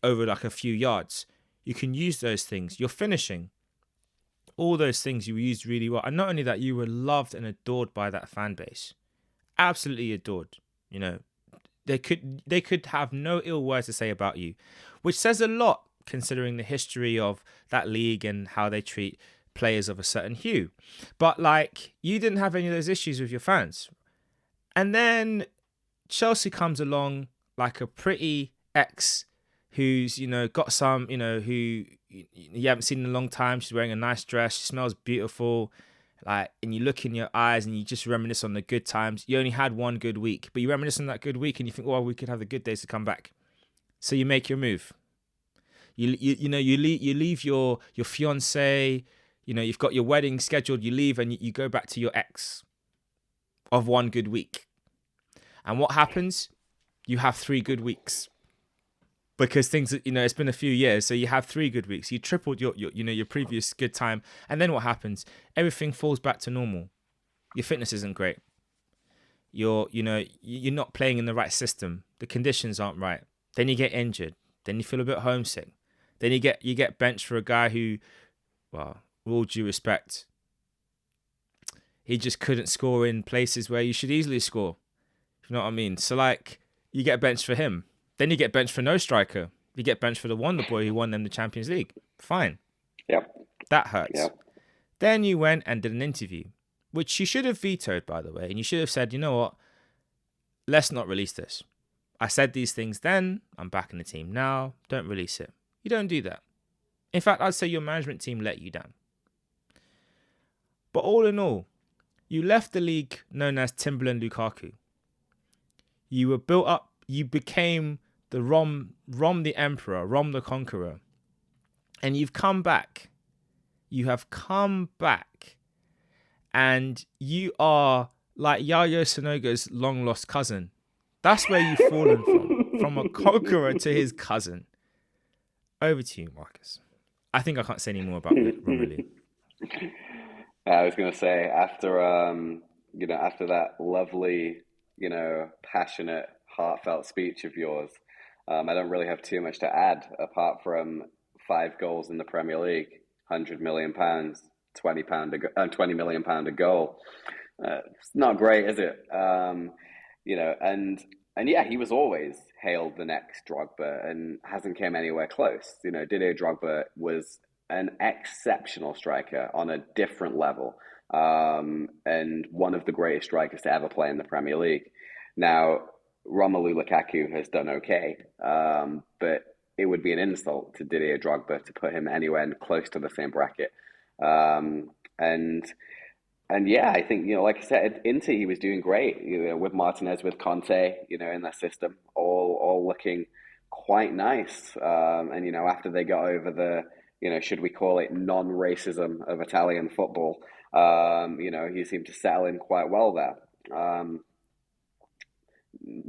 over like a few yards. You can use those things. Your finishing. All those things you used really well. And not only that, you were loved and adored by that fan base. Absolutely adored. They could have no ill words to say about you, which says a lot considering the history of that league and how they treat players of a certain hue. But like, you didn't have any of those issues with your fans. And then Chelsea comes along like a pretty ex who's, got some, who you haven't seen in a long time. She's wearing a nice dress. She smells beautiful. Like, and you look in your eyes and you just reminisce on the good times. You only had one good week, but you reminisce on that good week and you think, well, we could have the good days to come back. So you make your move. You leave your fiance. You've got your wedding scheduled. You leave and you go back to your ex of one good week. And what happens? You have 3 good weeks. Because things, it's been a few years, so you have 3 good weeks. You tripled your previous good time, and then what happens? Everything falls back to normal. Your fitness isn't great. You're not playing in the right system. The conditions aren't right. Then you get injured. Then you feel a bit homesick. Then you get benched for a guy who, well, with all due respect, he just couldn't score in places where you should easily score. You know what I mean? So like, you get benched for him. Then you get benched for no striker. You get benched for the wonder boy who won them the Champions League. Fine. Yep. That hurts. Yep. Then you went and did an interview, which you should have vetoed, by the way. And you should have said, you know what? Let's not release this. I said these things then. I'm back in the team now. Don't release it. You don't do that. In fact, I'd say your management team let you down. But all in all, you left the league known as Timberland Lukaku. You were built up. You became the Rom the Emperor, Rom the Conqueror. And you've come back. You have come back and you are like Yayo Sonoga's long lost cousin. That's where you've fallen from a conqueror to his cousin. Over to you, Marcus. I think I can't say any more about Romelu. I was gonna say after after that lovely, passionate, heartfelt speech of yours, I don't really have too much to add apart from 5 goals in the Premier League, £100 million, £20 million a goal. It's not great, is it? And yeah, he was always hailed the next Drogba and hasn't came anywhere close. Didier Drogba was an exceptional striker on a different level, and one of the greatest strikers to ever play in the Premier League. Now, Romelu Lukaku has done okay, but it would be an insult to Didier Drogba to put him anywhere close to the same bracket. And and yeah, I think, like I said, at Inter he was doing great, with Martinez, with Conte, in that system, all looking quite nice. And after they got over the, should we call it non-racism of Italian football, he seemed to settle in quite well there.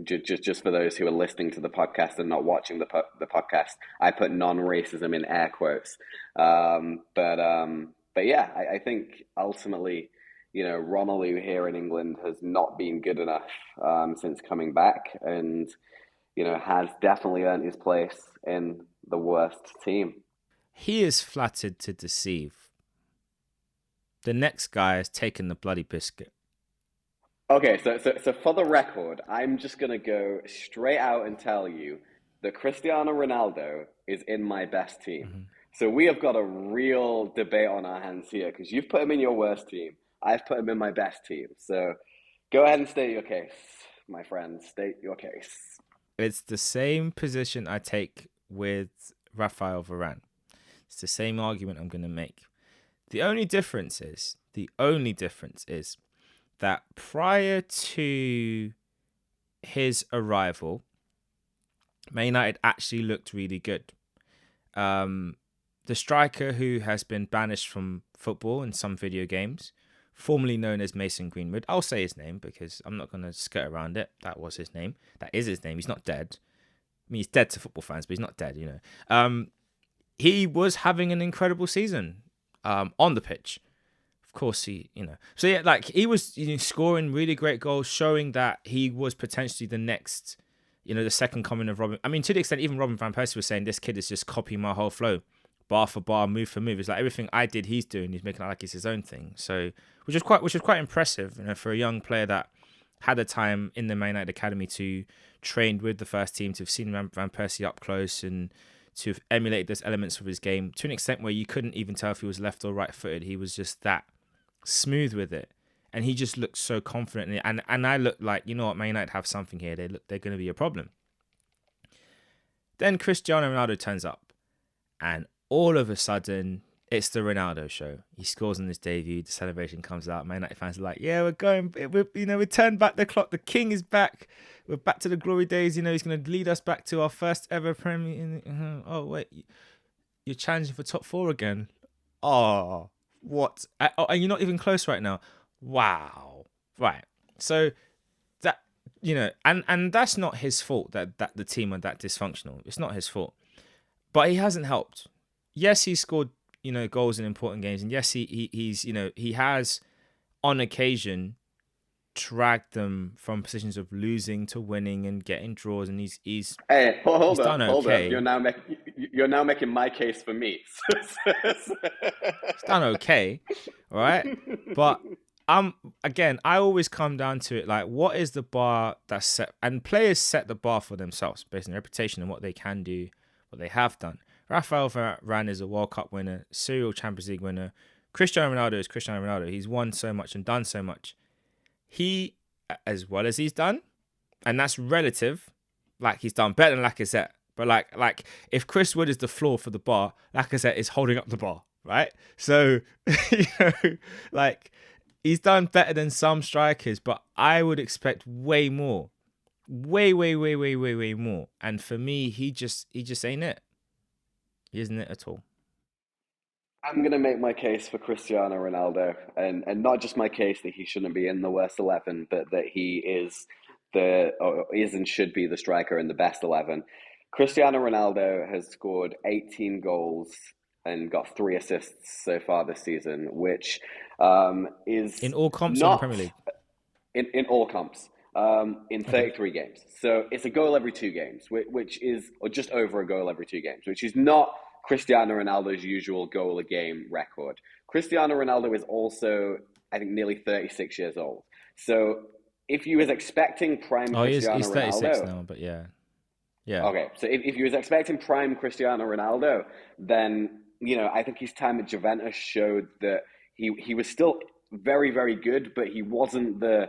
Just for those who are listening to the podcast and not watching the podcast, I put non-racism in air quotes. But yeah, I think ultimately, Romelu here in England has not been good enough since coming back, and has definitely earned his place in the worst team. He is flattered to deceive. The next guy has taken the bloody biscuit. Okay, so for the record, I'm just gonna go straight out and tell you that Cristiano Ronaldo is in my best team. Mm-hmm. So we have got a real debate on our hands here because you've put him in your worst team. I've put him in my best team. So go ahead and state your case, my friend. State your case. It's the same position I take with Rafael Varane. It's the same argument I'm going to make. The only difference is that prior to his arrival, Man United actually looked really good. The striker who has been banished from football in some video games, formerly known as Mason Greenwood. I'll say his name because I'm not going to skirt around it. That was his name. That is his name. He's not dead. I mean, he's dead to football fans, but he's not dead, He was having an incredible season on the pitch. Of course, So, yeah, like, he was scoring really great goals, showing that he was potentially the next, the second coming of Robin. I mean, to the extent even Robin Van Persie was saying, this kid is just copying my whole flow. Bar for bar, move for move. It's like everything I did, he's doing. He's making it like it's his own thing. So, which is quite impressive, for a young player that had the time in the Man United academy to train with the first team, to have seen Van Persie up close and to have emulated those elements of his game to an extent where you couldn't even tell if he was left or right footed. He was just that smooth with it, and he just looked so confident in it. And I looked like, Man United have something here. They're going to be a problem. Then Cristiano Ronaldo turns up, and all of a sudden, it's the Ronaldo show. He scores on his debut. The celebration comes out. Man United fans are like, "Yeah, we're going. We turned back the clock. The king is back. We're back to the glory days. He's going to lead us back to our first ever Premier." Oh wait, you're challenging for top 4 again. Oh, what? And you're not even close right now. Wow. Right. So that and that's not his fault that the team are that dysfunctional. It's not his fault. But he hasn't helped. Yes, he scored, goals in important games, and yes, he has on occasion dragged them from positions of losing to winning and getting draws, and he's Hey, hold up, done hold up. okay. You're now making my case for me. He's done okay, all right. But again, I always come down to it like, what is the bar that's set? And players set the bar for themselves based on their reputation and what they can do, what they have done. Rafael Varane is a World Cup winner, serial Champions League winner. Cristiano Ronaldo is Cristiano Ronaldo. He's won so much and done so much. He, as well as he's done, and that's relative, like he's done better than Lacazette. But like if Chris Wood is the floor for the bar, Lacazette is holding up the bar, right? So, like he's done better than some strikers, but I would expect way more. Way more. And for me, he just ain't it. He isn't it at all. I'm going to make my case for Cristiano Ronaldo, and not just my case that he shouldn't be in the worst 11, but that he is or is and should be the striker in the best 11. Cristiano Ronaldo has scored 18 goals and got 3 assists so far this season, which In is all comps or in the not Premier League? in all comps in Okay. 33 games. So it's a goal every 2 games, which is, or just over a goal every 2 games, which is not Cristiano Ronaldo's usual goal a game record. Cristiano Ronaldo is also, I think, nearly 36 years old. So if you was expecting prime Oh, he's Cristiano 36 Ronaldo, now, but yeah. Yeah. okay, so if you was expecting prime Cristiano Ronaldo, then I think his time at Juventus showed that he was still very very good, but he wasn't the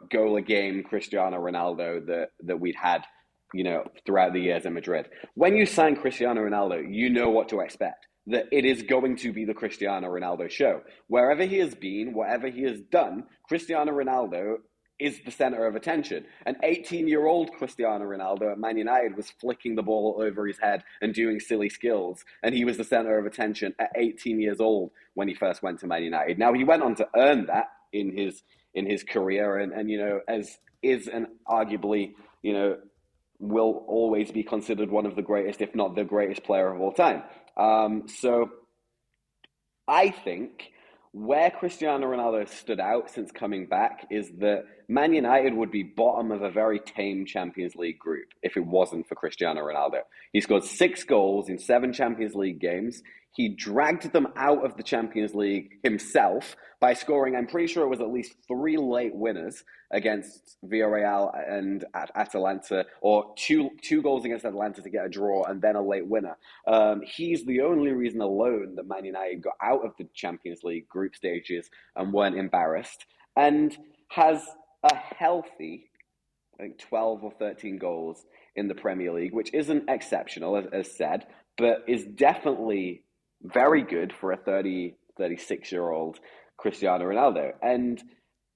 goal a game Cristiano Ronaldo that we'd had throughout the years in Madrid. When you sign Cristiano Ronaldo, you know what to expect. That it is going to be the Cristiano Ronaldo show. Wherever he has been, whatever he has done, Cristiano Ronaldo is the center of attention. An 18-year-old Cristiano Ronaldo at Man United was flicking the ball over his head and doing silly skills, and he was the center of attention at 18 years old when he first went to Man United. Now he went on to earn that in his career, and as is and arguably will always be considered one of the greatest, if not the greatest player of all time. So I think where Cristiano Ronaldo stood out since coming back is that Man United would be bottom of a very tame Champions League group if it wasn't for Cristiano Ronaldo. He scored 6 goals in 7 Champions League games. He dragged them out of the Champions League himself by scoring, I'm pretty sure it was at least 3 late winners against Villarreal and Atalanta, or two goals against Atalanta to get a draw and then a late winner. He's the only reason alone that Man United got out of the Champions League group stages and weren't embarrassed, and has a healthy, I think, 12 or 13 goals in the Premier League, which isn't exceptional, as said, but is definitely very good for a 36-year-old Cristiano Ronaldo. And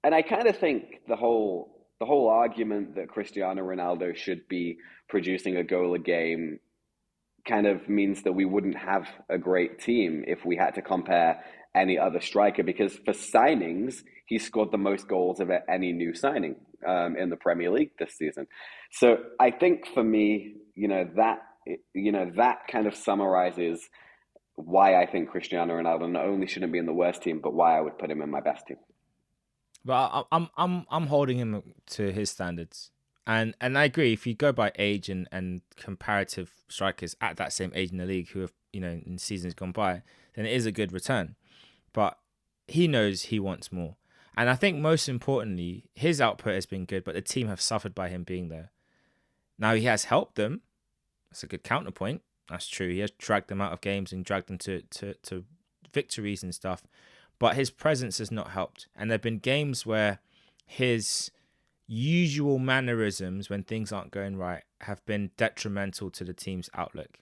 I kind of think the whole argument that Cristiano Ronaldo should be producing a goal a game kind of means that we wouldn't have a great team if we had to compare any other striker, because for signings, he scored the most goals of any new signing in the Premier League this season. So I think for me, that kind of summarizes why I think Cristiano Ronaldo not only shouldn't be in the worst team, but why I would put him in my best team. But I'm holding him to his standards. And I agree, if you go by age and comparative strikers at that same age in the league who have, in seasons gone by, then it is a good return. But he knows he wants more. And I think most importantly, his output has been good, but the team have suffered by him being there. Now he has helped them. That's a good counterpoint. That's true. He has dragged them out of games and dragged them to victories and stuff. But his presence has not helped. And there have been games where his usual mannerisms when things aren't going right have been detrimental to the team's outlook.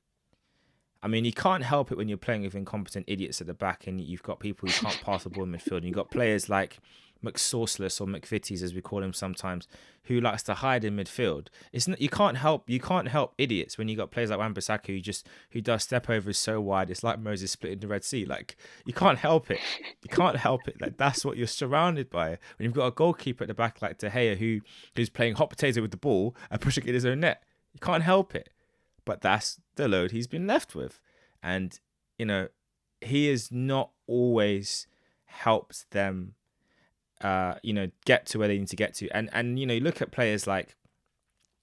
I mean, you can't help it when you're playing with incompetent idiots at the back and you've got people who can't pass the ball in midfield. And you've got players like McSauceless or McVitie's, as we call him sometimes, who likes to hide in midfield. It's not, you can't help idiots when you got players like Wan-Bissaka who does step overs so wide it's like Moses splitting the Red Sea. Like, you can't help it. You can't help it. Like, that's what you're surrounded by when you've got a goalkeeper at the back like De Gea who's playing hot potato with the ball and pushing it in his own net. You can't help it. But that's the load he's been left with. And, he has not always helped them, get to where they need to get to. And you look at players like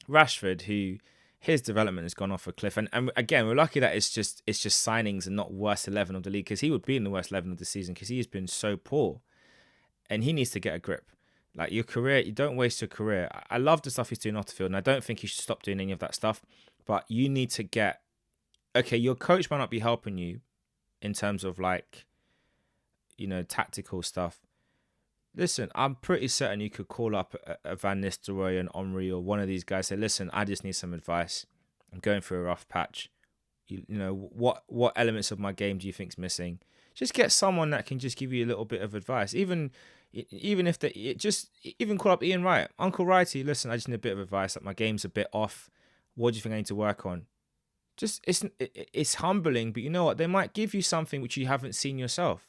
Rashford, who his development has gone off a cliff. And again, we're lucky that it's just signings and not worst 11 of the league, because he would be in the worst 11 of the season because he has been so poor. And he needs to get a grip. Like, your career, you don't waste your career. I love the stuff he's doing off the field, and I don't think he should stop doing any of that stuff. But you need to get, okay, your coach might not be helping you in terms of tactical stuff. Listen, I'm pretty certain you could call up a Van Nistelrooy and Omri or one of these guys, say, listen, I just need some advice. I'm going through a rough patch. What elements of my game do you think's missing? Just get someone that can just give you a little bit of advice. Even if even call up Ian Wright, Uncle Righty. Listen, I just need a bit of advice. Like, my game's a bit off. What do you think I need to work on? just it's humbling. But you know what? They might give you something which you haven't seen yourself,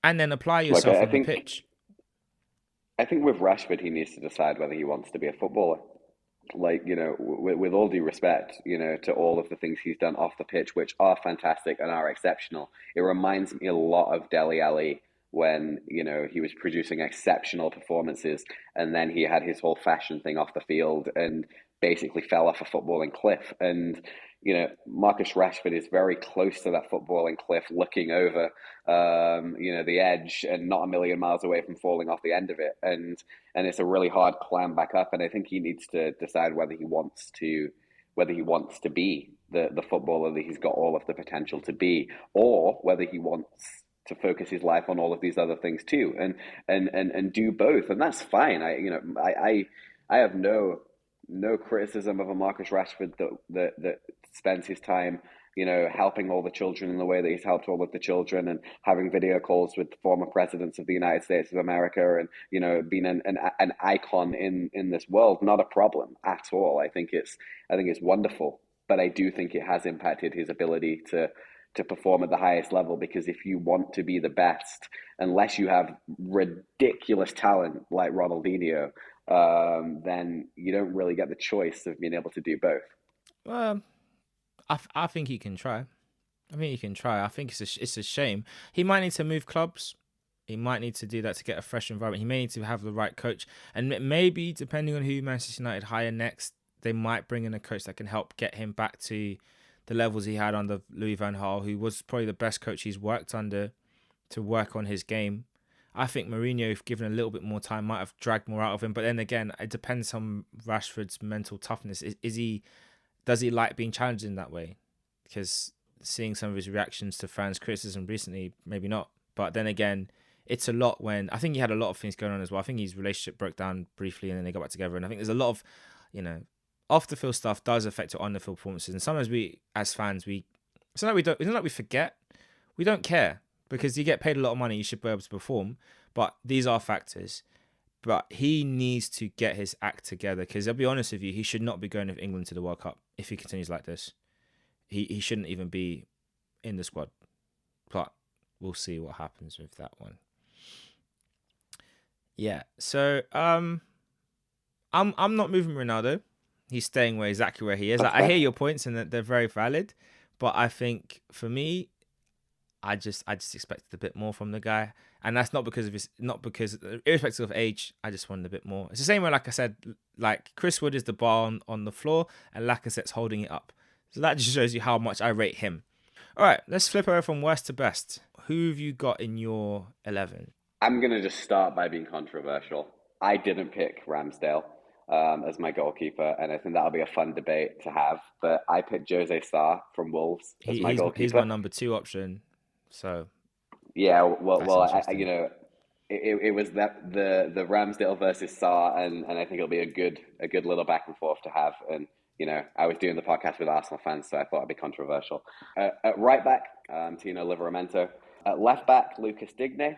and then apply Like yourself on the pitch. I think with Rashford, he needs to decide whether he wants to be a footballer. Like, with all due respect, to all of the things he's done off the pitch, which are fantastic and are exceptional. It reminds me a lot of Dele Alli when, he was producing exceptional performances, and then he had his whole fashion thing off the field and basically fell off a footballing cliff. And, Marcus Rashford is very close to that footballing cliff, looking over, the edge and not a million miles away from falling off the end of it. And it's a really hard climb back up. And I think he needs to decide whether he wants to be the footballer that he's got all of the potential to be, or whether he wants to focus his life on all of these other things too, and do both. And that's fine. I have no criticism of a Marcus Rashford that spends his time, helping all the children in the way that he's helped all of the children, and having video calls with former presidents of the United States of America, and being an icon in this world. Not a problem at all. I think it's wonderful, but I do think it has impacted his ability to perform at the highest level, because if you want to be the best, unless you have ridiculous talent like Ronaldinho, then you don't really get the choice of being able to do both. I think he can try. I think he can try. I think it's a shame. He might need to move clubs. He might need to do that to get a fresh environment. He may need to have the right coach. And maybe, depending on who Manchester United hire next, they might bring in a coach that can help get him back to the levels he had under Louis van Gaal, who was probably the best coach he's worked under to work on his game. I think Mourinho, if given a little bit more time, might have dragged more out of him. But then again, it depends on Rashford's mental toughness. Does he like being challenged in that way? Because seeing some of his reactions to fans' criticism recently, maybe not. But then again, it's a lot when I think he had a lot of things going on as well. I think his relationship broke down briefly and then they got back together. And I think there's a lot of, off the field stuff does affect your on the field performances. And sometimes we, as fans, it's not like we forget. We don't care because you get paid a lot of money. You should be able to perform. But these are factors. But he needs to get his act together, because I'll be honest with you, he should not be going with England to the World Cup if he continues like this. He shouldn't even be in the squad. But we'll see what happens with that one. Yeah, so I'm not moving Ronaldo. He's staying exactly where he is. I hear your points and that they're very valid, but I think for me, I just expected a bit more from the guy, and that's not because irrespective of age, I just wanted a bit more. It's the same way, like I said, like Chris Wood is the bar on the floor, and Lacazette's holding it up. So that just shows you how much I rate him. All right, let's flip over from worst to best. Who have you got in your 11? I'm going to just start by being controversial. I didn't pick Ramsdale as my goalkeeper, and I think that'll be a fun debate to have. But I picked Jose Sarr from Wolves as my goalkeeper. He's my number 2 option. So yeah, it was that the Ramsdale versus Sarr, and I think it'll be a good little back and forth to have. And I was doing the podcast with Arsenal fans, so I thought I'd be controversial. At right back, Tino Livramento. At left back, Lucas Digne.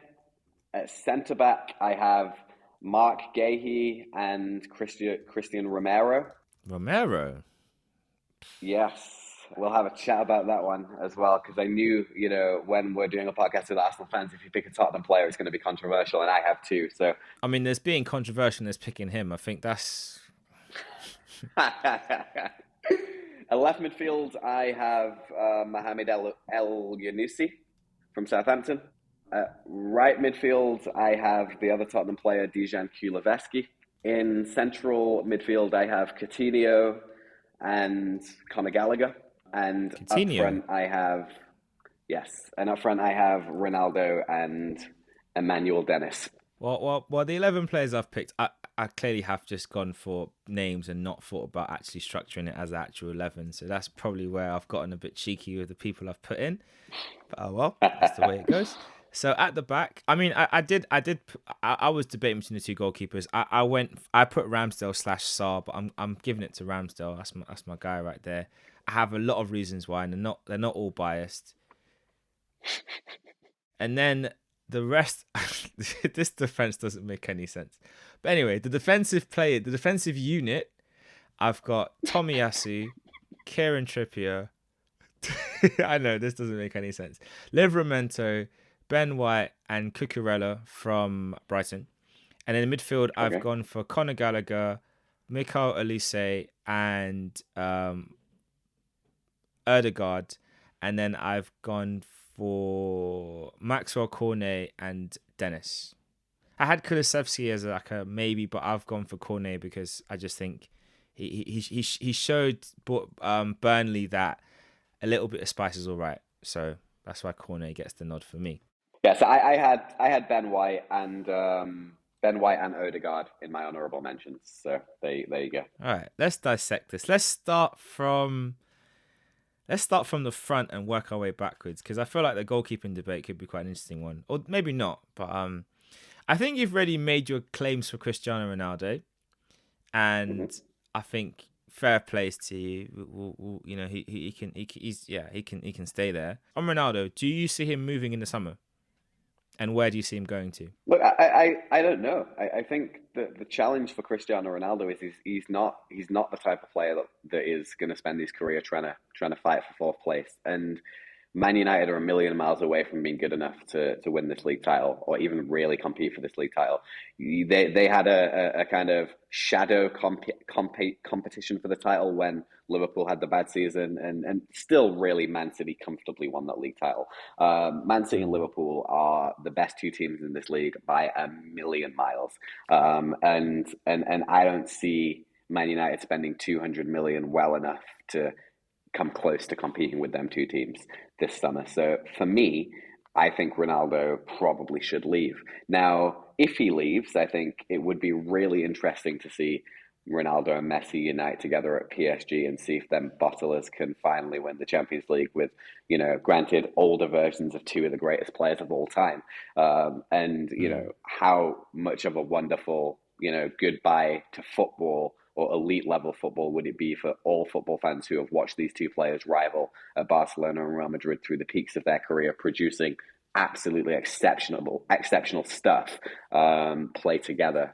At centre back, I have Mark Gahey and Christian Romero. Romero? Yes. We'll have a chat about that one as well, because I knew, when we're doing a podcast with Arsenal fans, if you pick a Tottenham player, it's going to be controversial, and I have too. So, I mean, there's being controversial, there's picking him. I think that's... At left midfield, I have Mohamed El Yunusi from Southampton. At right midfield, I have the other Tottenham player, Dejan Kulusevski. In central midfield, I have Coutinho and Conor Gallagher. And Coutinho. Up front I have Ronaldo and Emmanuel Dennis. Well, the 11 players I've picked, I clearly have just gone for names and not thought about actually structuring it as the actual 11. So that's probably where I've gotten a bit cheeky with the people I've put in. But oh well, that's the way it goes. So at the back, I mean, I was debating between the two goalkeepers. I put Ramsdale / Sarr, but I'm giving it to Ramsdale. That's my guy right there. I have a lot of reasons why, and they're not all biased. And then the rest, this defense doesn't make any sense. But anyway, the defensive unit, I've got Tomiyasu, Kieran Trippier, I know this doesn't make any sense. Livramento, Ben White, and Cucurella from Brighton. And in the midfield, I've Okay. gone for Conor Gallagher, Mikel Olise, and Erdegaard. And then I've gone for Maxwell Cornet and Dennis. I had Kulusevski as like a maybe, but I've gone for Cornet because I just think he showed Burnley that a little bit of spice is all right. So that's why Cornet gets the nod for me. Yeah, so I had Ben White and Odegaard in my honourable mentions. So there you go. All right, let's dissect this. Let's start from the front and work our way backwards because I feel like the goalkeeping debate could be quite an interesting one, or maybe not. But I think you've already made your claims for Cristiano Ronaldo, Hmm. and I think fair plays to you. You know, he can stay there. On Ronaldo, do you see him moving in the summer, and where do you see him going to? Look, I don't know. I think the challenge for Cristiano Ronaldo is he's not the type of player that is going to spend his career trying to fight for fourth place. And Man United are a million miles away from being good enough to win this league title or even really compete for this league title. They had a kind of shadow competition for the title when Liverpool had the bad season, and still really Man City comfortably won that league title. Man City and Mm. Liverpool are the best two teams in this league by a million miles, and I don't see Man United spending 200 million well enough to come close to competing with them two teams this summer. So for me, I think Ronaldo probably should leave. Now, if he leaves, I think it would be really interesting to see Ronaldo and Messi unite together at PSG and see if them bottlers can finally win the Champions League with, granted, older versions of two of the greatest players of all time. And, Mm. how much of a wonderful, goodbye to football or elite level football would it be for all football fans who have watched these two players rival at Barcelona and Real Madrid through the peaks of their career, producing absolutely exceptional stuff, play together.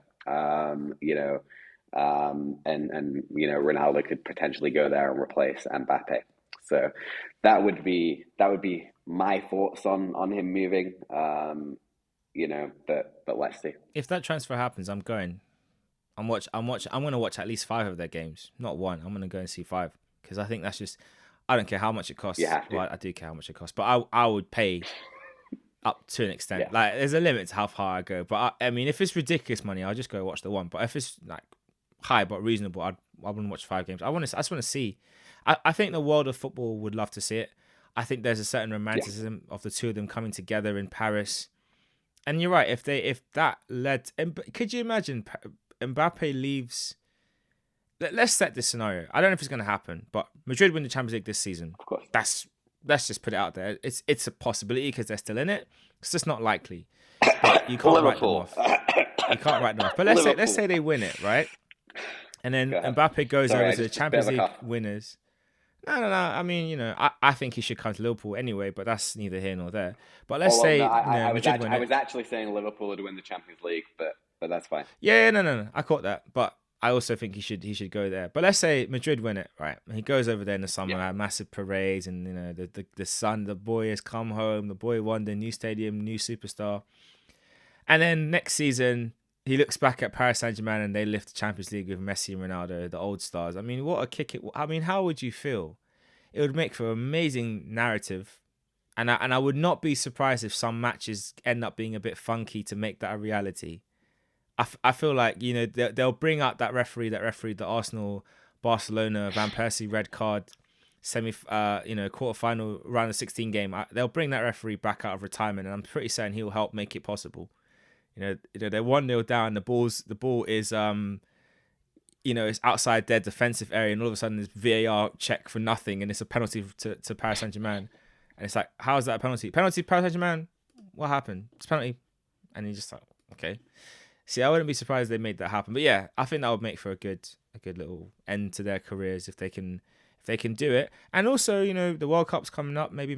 Ronaldo could potentially go there and replace Mbappe. So that would be my thoughts on him moving. But let's see. If that transfer happens, I'm going. I'm gonna watch at least five of their games, not one. I'm gonna go and see five because I think that's just. I don't care how much it You costs. have to. Well, I do care how much it costs, but I would pay up to an extent. Yeah. Like there's a limit to how far I go. But I mean, if it's ridiculous money, I'll just go watch the one. But if it's like high but reasonable, I wouldn't watch five games. I just want to see. I think the world of football would love to see it. I think there's a certain Yeah. romanticism of the two of them coming together in Paris. And you're right. If that led, could you imagine Mbappe leaves? Let's set this scenario. I don't know if it's going to happen, but Madrid win the Champions League this season. Of course. That's Let's just put it out there. It's a possibility because they're still in it. It's just not likely, but you can't write them Liverpool. off. You can't write them off. But let's Liverpool. say they win it, right? And then Go ahead. Mbappe goes Sorry, over I to the just a bit Champions of a League cough. winners. No. I mean, I think he should come to Liverpool anyway, but that's neither here nor there. But let's Oh well, no, say I was Madrid actually win I it. was actually saying Liverpool would win the Champions League, but that's fine. Yeah, no. I caught that, but I also think he should go there. But let's say Madrid win it, right? He goes over there in the summer, Yeah. have massive parades, and the son, the boy has come home. The boy won the new stadium, new superstar, and then next season he looks back at Paris Saint-Germain and they lift the Champions League with Messi and Ronaldo, the old stars. I mean, what a kick it! I mean, how would you feel? It would make for an amazing narrative. And I would not be surprised if some matches end up being a bit funky to make that a reality. I feel like they'll bring up that referee the Arsenal Barcelona Van Persie red card quarterfinal round of 16 game. They'll bring that referee back out of retirement, and I'm pretty certain he'll help make it possible. They're 1-0 down. The ball is it's outside their defensive area, and all of a sudden there's VAR check for nothing, and it's a penalty to Paris Saint Germain, and it's like, how is that a penalty? Penalty Paris Saint Germain? What happened? It's penalty, and he's just like, okay. See, I wouldn't be surprised if they made that happen. But yeah, I think that would make for a good little end to their careers if they can do it. And also, the World Cup's coming up. Maybe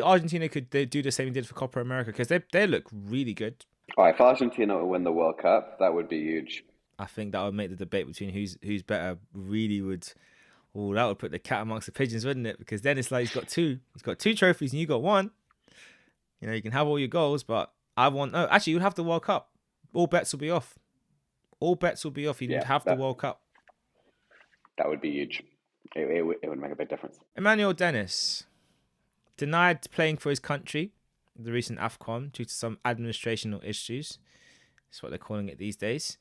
Argentina could do the same they did for Copa America because they look really good. All right, if Argentina would win the World Cup, that would be huge. I think that would make the debate between who's better really would Oh, that would put the cat amongst the pigeons, wouldn't it? Because then it's like he's got two trophies and you got one. You know, you can have all your goals, but I want no. Actually, you'd have the World Cup. All bets will be off. All bets will be off. You would Yeah, have the World Cup. that would be huge. It would make a big difference. Emmanuel Dennis denied playing for his country, the recent AFCON, due to some administrational issues. That's what they're calling it these days.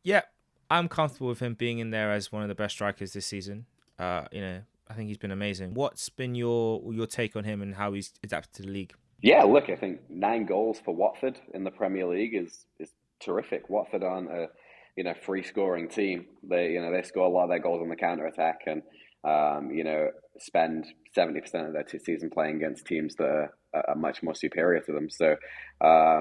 Yep, I'm comfortable with him being in there as one of the best strikers this season. You know, I think he's been amazing. What's been your take on him and how he's adapted to the league? Yeah, look, I think 9 goals for Watford in the Premier League is terrific. Watford aren't a free scoring team. They score a lot of their goals on the counter attack and spend 70% of their season playing against teams that are much more superior to them. So I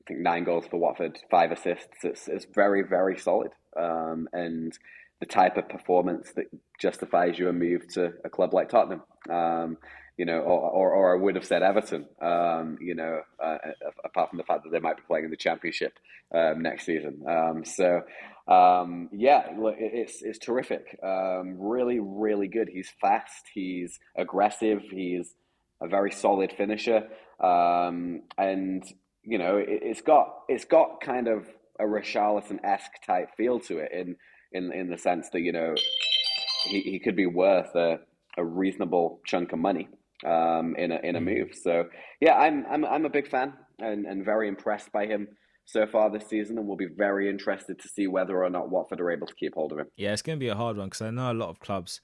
think 9 goals for Watford, 5 assists. It's very, very solid. And the type of performance that justifies you a move to a club like Tottenham. Or I would have said Everton, apart from the fact that they might be playing in the Championship next season. Look, it's terrific. Really, really good. He's fast. He's aggressive. He's a very solid finisher. And it's got kind of a Richarlison-esque type feel to it in the sense that he could be worth a reasonable chunk of money in a move. So yeah, I'm a big fan and very impressed by him so far this season, and we'll be very interested to see whether or not Watford are able to keep hold of him. Yeah, it's going to be a hard one because I know a lot of clubs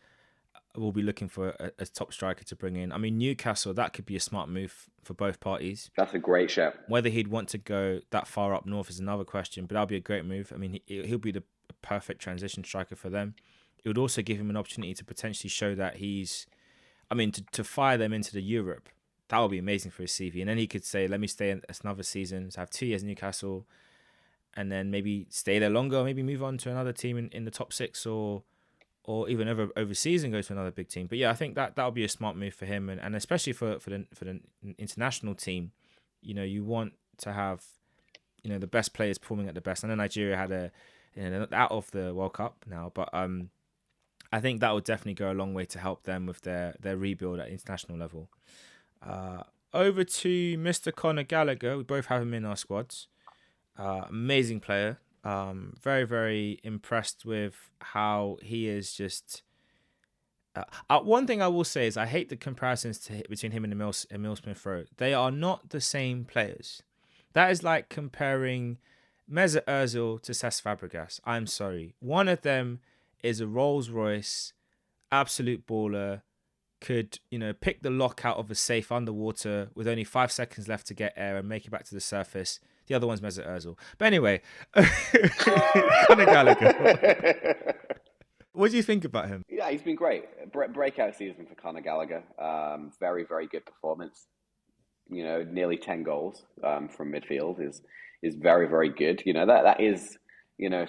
will be looking for a top striker to bring in. I mean, Newcastle, that could be a smart move for both parties. That's a great shout. Whether he'd want to go that far up north is another question, but that'll be a great move. I mean, he'll be the perfect transition striker for them. It would also give him an opportunity to potentially show that to fire them into the Europe. That would be amazing for his CV. And then he could say, let me stay in another season, so have 2 years in Newcastle, and then maybe stay there longer, or maybe move on to another team in the top 6 or even overseas and go to another big team. But yeah, I think that would be a smart move for him, and especially for the international team. You want to have the best players performing at the best. I know Nigeria had they're out of the World Cup now, but I think that would definitely go a long way to help them with their rebuild at international level. Over to Mr. Conor Gallagher. We both have him in our squads. Amazing player. Very, very impressed with how he is just... one thing I will say is I hate the comparisons between him and Emil Smith-Rowe. They are not the same players. That is like comparing Mesut Ozil to Cesc Fabregas. I'm sorry. One of them is a Rolls Royce, absolute baller, could pick the lock out of a safe underwater with only 5 seconds left to get air and make it back to the surface. The other one's Mesut Ozil. But anyway, Conor Gallagher. What do you think about him? Yeah, he's been great. Breakout season for Conor Gallagher. Very, very good performance. Nearly 10 goals from midfield is very, very good. That is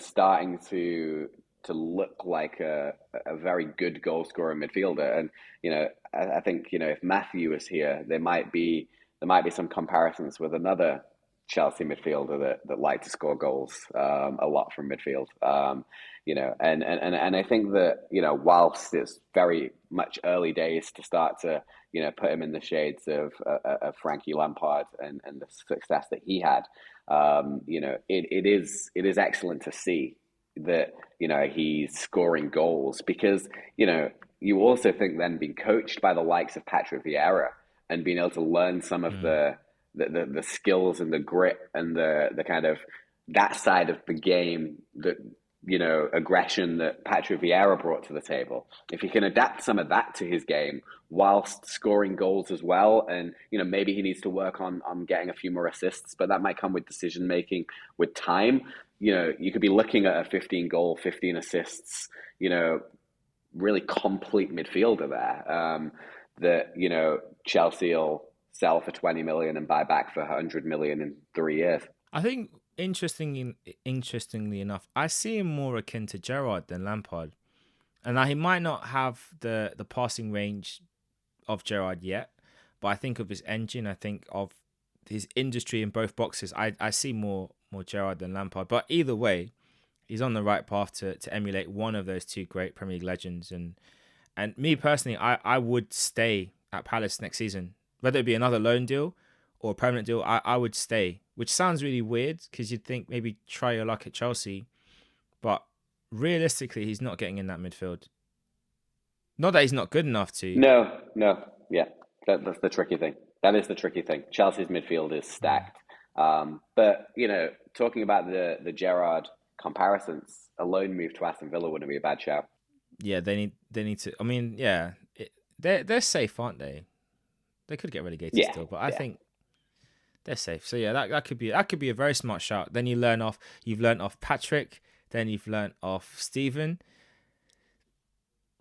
starting to look like a very good goal scorer midfielder. And I think if Matthew was here, there might be some comparisons with another Chelsea midfielder that like to score goals a lot from midfield. And I think that whilst it's very much early days to start to put him in the shades of Frankie Lampard and the success that he had, it is excellent to see that he's scoring goals, because you also think then being coached by the likes of Patrick Vieira and being able to learn some of the skills and the grit and the kind of that side of the game, that aggression that Patrick Vieira brought to the table. If he can adapt some of that to his game whilst scoring goals as well, and maybe he needs to work on getting a few more assists, but that might come with decision making with time. You could be looking at a 15 goal, 15 assists, really complete midfielder there, that Chelsea will sell for 20 million and buy back for 100 million in 3 years. I think interestingly enough, I see him more akin to Gerrard than Lampard. And now he might not have the passing range of Gerrard yet, but I think of his engine, I think of his industry in both boxes. I see more Gerrard than Lampard. But either way, he's on the right path to emulate one of those two great Premier League legends. And And me personally, I would stay at Palace next season, whether it be another loan deal or a permanent deal. I would stay, which sounds really weird because you'd think maybe try your luck at Chelsea, but realistically, he's not getting in that midfield. Not that he's not good enough to. No, no, yeah, that's the tricky thing. That is the tricky thing. Chelsea's midfield is Mm. stacked. But talking about the Gerrard comparisons, a loan move to Aston Villa wouldn't be a bad shout. Yeah, they need to. I mean, yeah, they're safe, aren't they? They could get relegated Yeah, still, but I yeah. think they're safe. So yeah, that could be a very smart shout. Then you've learned off Patrick, then you've learned off Stephen.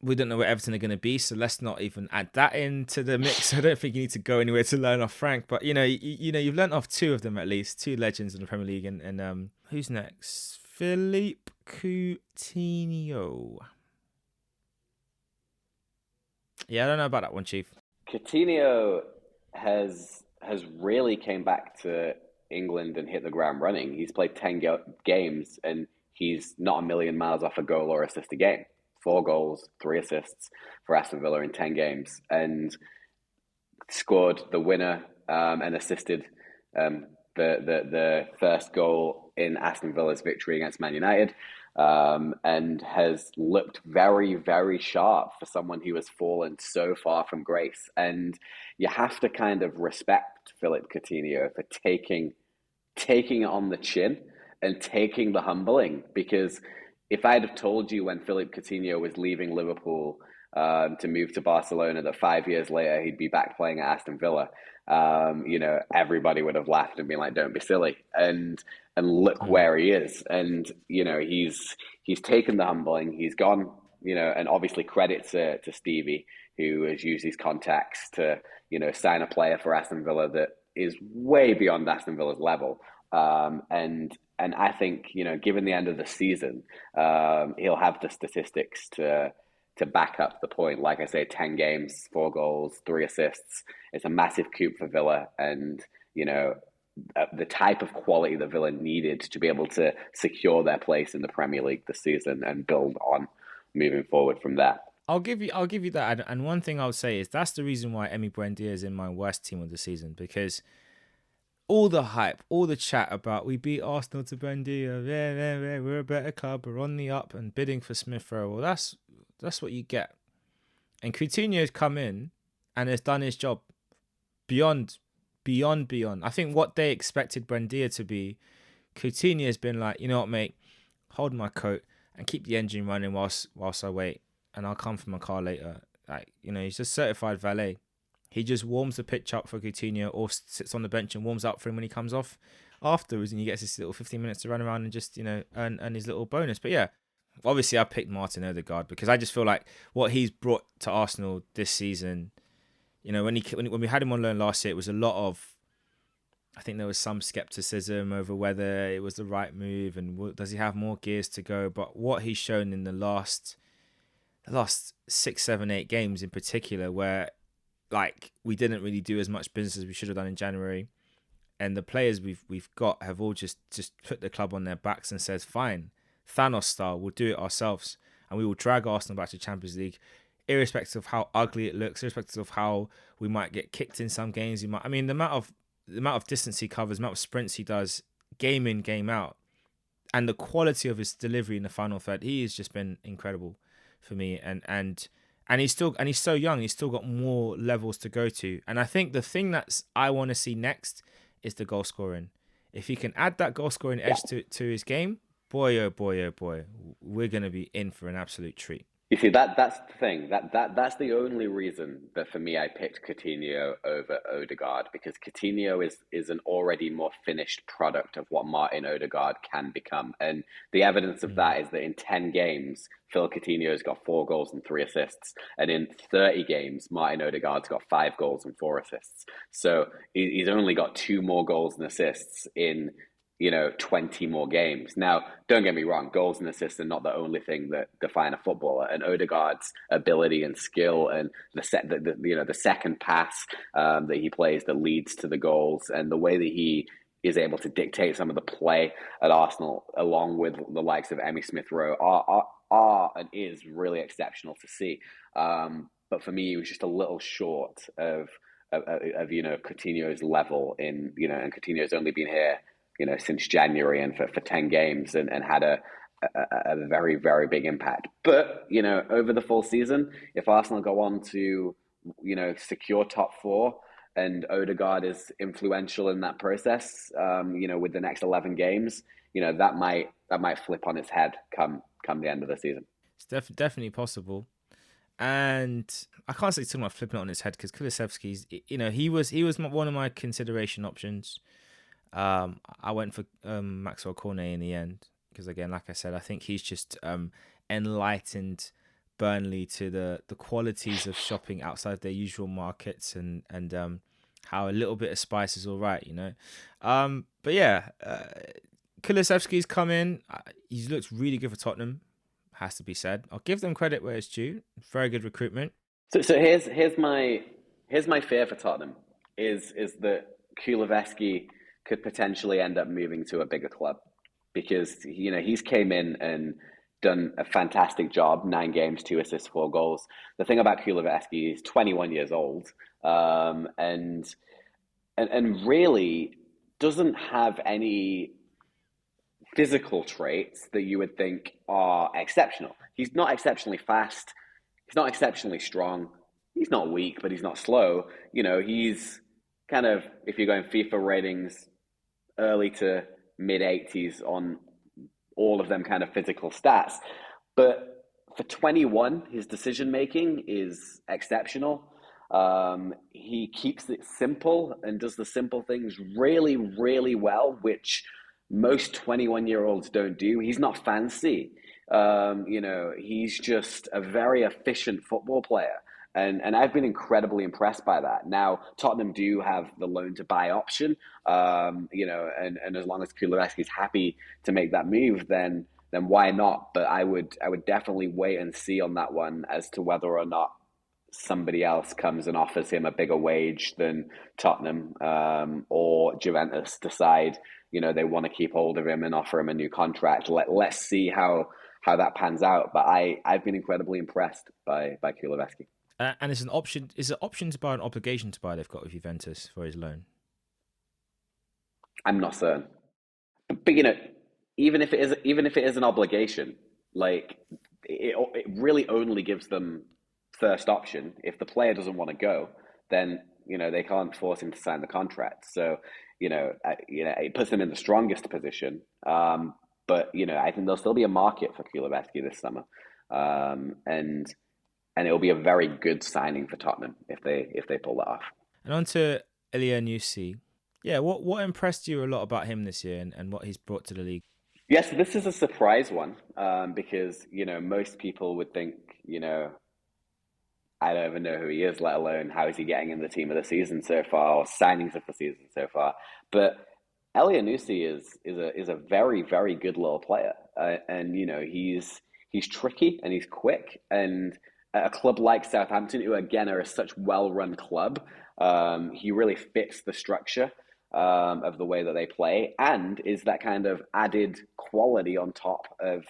We don't know where Everton are going to be, so let's not even add that into the mix. I don't think you need to go anywhere to learn off Frank, but you've learned off two of them at least, two legends in the Premier League, and who's next? Philippe Coutinho. Yeah, I don't know about that one, Chief. Coutinho has really came back to England and hit the ground running. He's played 10 games and he's not a million miles off a goal or assist a game. 4 goals, 3 assists for Aston Villa in 10 games, and scored the winner and assisted the first goal in Aston Villa's victory against Man United, and has looked very, very sharp for someone who has fallen so far from grace. And you have to kind of respect Philip Coutinho for taking it on the chin and taking the humbling. Because if I'd have told you when Philip Coutinho was leaving Liverpool to move to Barcelona that 5 years later he'd be back playing at Aston Villa, everybody would have laughed and been like, "Don't be silly." And look Mm. where he is. And he's taken the humbling. He's gone. And obviously credit to Stevie, who has used his contacts to sign a player for Aston Villa that is way beyond Aston Villa's level. And I think given the end of the season, he'll have the statistics to back up the point. Like I say, 10 games, 4 goals, 3 assists. It's a massive coup for Villa, and the type of quality that Villa needed to be able to secure their place in the Premier League this season and build on moving forward from there. I'll give you that. And one thing I'll say is that's the reason why Emi Buendia is in my worst team of the season, because all the hype, all the chat about we beat Arsenal to Buendia, yeah, we're a better club, we're on the up and bidding for Smith Rowe. Well, that's what you get. And Coutinho's come in and has done his job beyond, beyond. I think what they expected Buendia to be, Coutinho has been like, you know what, mate, hold my coat and keep the engine running whilst I wait, and I'll come for my car later. Like, he's just certified valet. He just warms the pitch up for Coutinho or sits on the bench and warms up for him when he comes off afterwards, and he gets his little 15 minutes to run around and just, earn his little bonus. But yeah, obviously I picked Martin Odegaard because I just feel like what he's brought to Arsenal this season, when we had him on loan last year, it was a lot of, I think there was some skepticism over whether it was the right move and does he have more gears to go. But what he's shown in the last 6, 7, 8 games in particular, where like we didn't really do as much business as we should have done in January, and the players we've got have all just put the club on their backs and says, fine, Thanos style, we'll do it ourselves, and we will drag Arsenal back to Champions League, irrespective of how ugly it looks, irrespective of how we might get kicked in some games. The amount of distance he covers, the amount of sprints he does, game in, game out, and the quality of his delivery in the final third, he has just been incredible for me. And he's so young. He's still got more levels to go to. And I think the thing that I want to see next is the goal scoring. If he can add that goal scoring edge to his game, boy oh boy oh boy, we're gonna be in for an absolute treat. You see, that's the thing. That's the only reason that for me I picked Coutinho over Odegaard, because Coutinho is an already more finished product of what Martin Odegaard can become. And the evidence of Mm. that is that in 10 games, Phil Coutinho's got 4 goals and 3 assists. And in 30 games, Martin Odegaard's got 5 goals and 4 assists. So he's only got 2 more goals and assists in 20 more games. Now, don't get me wrong, goals and assists are not the only thing that define a footballer. And Odegaard's ability and skill and the second pass that he plays that leads to the goals, and the way that he is able to dictate some of the play at Arsenal, along with the likes of Emmy Smith Rowe, are and is really exceptional to see. But for me, it was just a little short of Coutinho's level in and Coutinho's only been here since January and for 10 games and had a very very big impact. But over the full season, if Arsenal go on to secure top four and Odegaard is influential in that process, with the next 11 games, that might flip on its head come the end of the season. It's definitely possible. And I can't say something about flipping it on his head because Kulusevski's, he was one of my consideration options. I went for Maxwell Cornet in the end because, again, like I said, I think he's just enlightened Burnley to the qualities of shopping outside their usual markets and how a little bit of spice is all right, But yeah, Kulusevski's come in. He's looked really good for Tottenham, has to be said. I'll give them credit where it's due. Very good recruitment. So here's my fear for Tottenham is that Kuleveski could potentially end up moving to a bigger club because he's came in and done a fantastic job. 9 games, 2 assists, 4 goals. The thing about Kuleveski, he's 21 years old, and really doesn't have any physical traits that you would think are exceptional. He's not exceptionally fast. He's not exceptionally strong. He's not weak, but he's not slow. He's kind of, if you're going FIFA ratings, early to mid 80s on all of them kind of physical stats. But for 21, his decision making is exceptional. He keeps it simple and does the simple things really, really well, which most 21-year-olds don't do. He's not fancy. He's just a very efficient football player. And I've been incredibly impressed by that. Now, Tottenham do have the loan to buy option, and as long as Kuleveski's happy to make that move, then why not? But I would definitely wait and see on that one as to whether or not somebody else comes and offers him a bigger wage than Tottenham, or Juventus decide they want to keep hold of him and offer him a new contract. Let's see how that pans out. But I've been incredibly impressed by Kuleveski. And it's an option. Is it option to buy, an obligation to buy? They've got with Juventus for his loan. I'm not certain, but even if it is an obligation, like it really only gives them first option. If the player doesn't want to go, then they can't force him to sign the contract. So it puts them in the strongest position. But I think there'll still be a market for Kuleveski this summer, and it'll be a very good signing for Tottenham if they pull that off. And on to Elyounoussi. Yeah, what impressed you a lot about him this year and what he's brought to the league? Yes, this is a surprise one, because most people would think I don't even know who he is, let alone how is he getting in the team of the season so far or signings of the season so far. But Elyounoussi is a very very good little player, and he's tricky and he's quick, and a club like Southampton, who again are a such well-run club, he really fits the structure of the way that they play, and is that kind of added quality on top of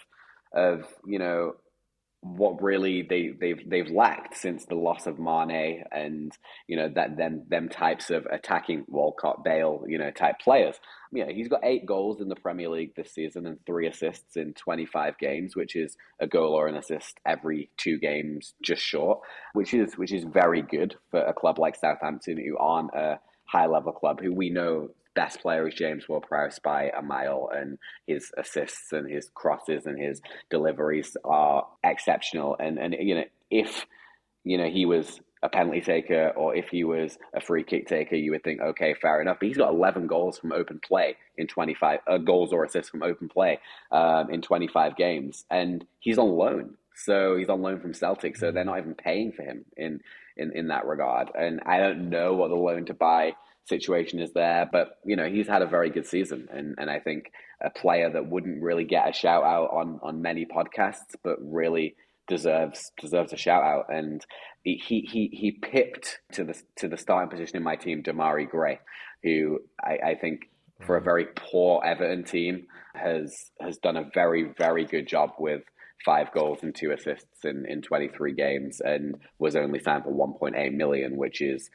what really they've lacked since the loss of Mane and that them types of attacking Walcott, Bale type players. He's got 8 goals in the Premier League this season and 3 assists in 25 games, which is a goal or an assist every 2 games, just short, which is very good for a club like Southampton, who aren't a high level club, who we know best player is James Ward-Prowse by a mile, and his assists and his crosses and his deliveries are exceptional. And if he was a penalty taker or if he was a free kick taker, you would think, okay, fair enough. But he's got 11 goals from open play in 25 goals or assists from open play in 25 games, and he's on loan. So he's on loan from Celtic, so they're not even paying for him in that regard. And I don't know what the loan to buy situation is there, but he's had a very good season, and I think a player that wouldn't really get a shout out on many podcasts, but really deserves a shout out. And he pipped to the starting position in my team Damari Gray, who I think for a very poor Everton team has done a very very good job with 5 goals and 2 assists in 23 games and was only signed for 1.8 million, which is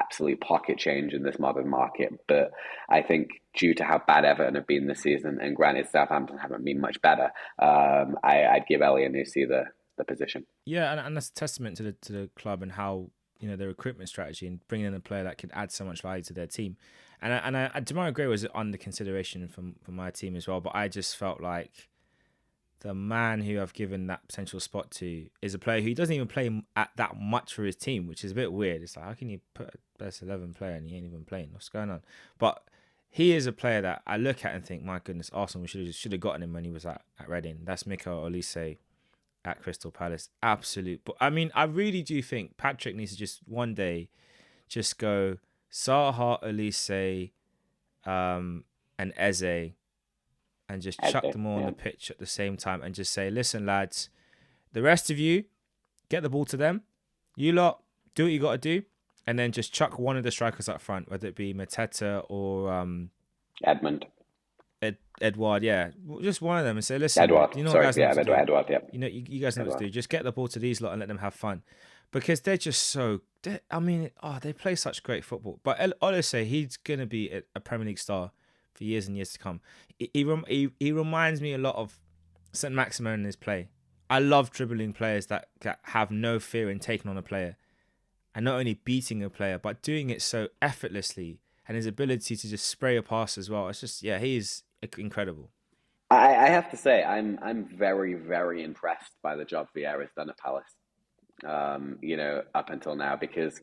absolute pocket change in this modern market. But I think due to how bad Everton have been this season, and granted Southampton haven't been much better, I'd give Elyounoussi the position. Yeah, and that's a testament to the club and how their recruitment strategy and bringing in a player that could add so much value to their team. And Demarai Gray was under consideration for my team as well, but I just felt like the man who I've given that potential spot to is a player who doesn't even play at that much for his team, which is a bit weird. It's like, how can you put a best 11 player and he ain't even playing? What's going on? But he is a player that I look at and think, my goodness, Arsenal should have gotten him when he was at Reading. That's Mikel Olise at Crystal Palace. Absolute. But I mean, I really do think Patrick needs to just one day just go Zaha, Olise, and Eze, and just chuck them all on the pitch at the same time and just say, listen, lads, the rest of you, get the ball to them. You lot, do what you got to do. And then just chuck one of the strikers up front, whether it be Mateta or Edmund. Edward, yeah. Just one of them and say, listen, Edward. you know Sorry, what guys know what to do. Edward, yeah. You guys know what to do. Just get the ball to these lot and let them have fun. Because they're just so... they play such great football. But Olise, he's going to be a Premier League star for years and years to come. He reminds me a lot of St. Maximin in his play. I love dribbling players that have no fear in taking on a player. And not only beating a player, but doing it so effortlessly. And his ability to just spray a pass as well. It's just, yeah, he is incredible. I have to say, I'm very, very impressed by the job Vieira's done at Palace. Up until now, because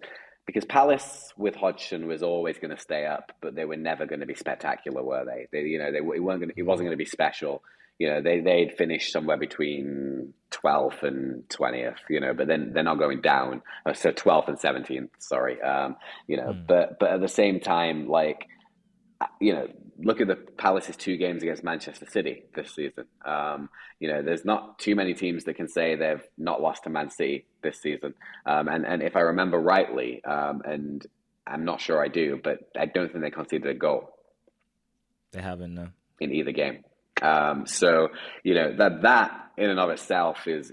Palace with Hodgson was always going to stay up, but they were never going to be spectacular, were they? It wasn't going to be special. They'd finish somewhere between 12th and 20th. But then they're not going down. So 12th and 17th. Sorry. But at the same time, like, look at the Palace's 2 games against Manchester City this season. There's not too many teams that can say they've not lost to Man City this season. And if I remember rightly, and I'm not sure I do, but I don't think they conceded a goal. They haven't, no. In either game. So that in and of itself is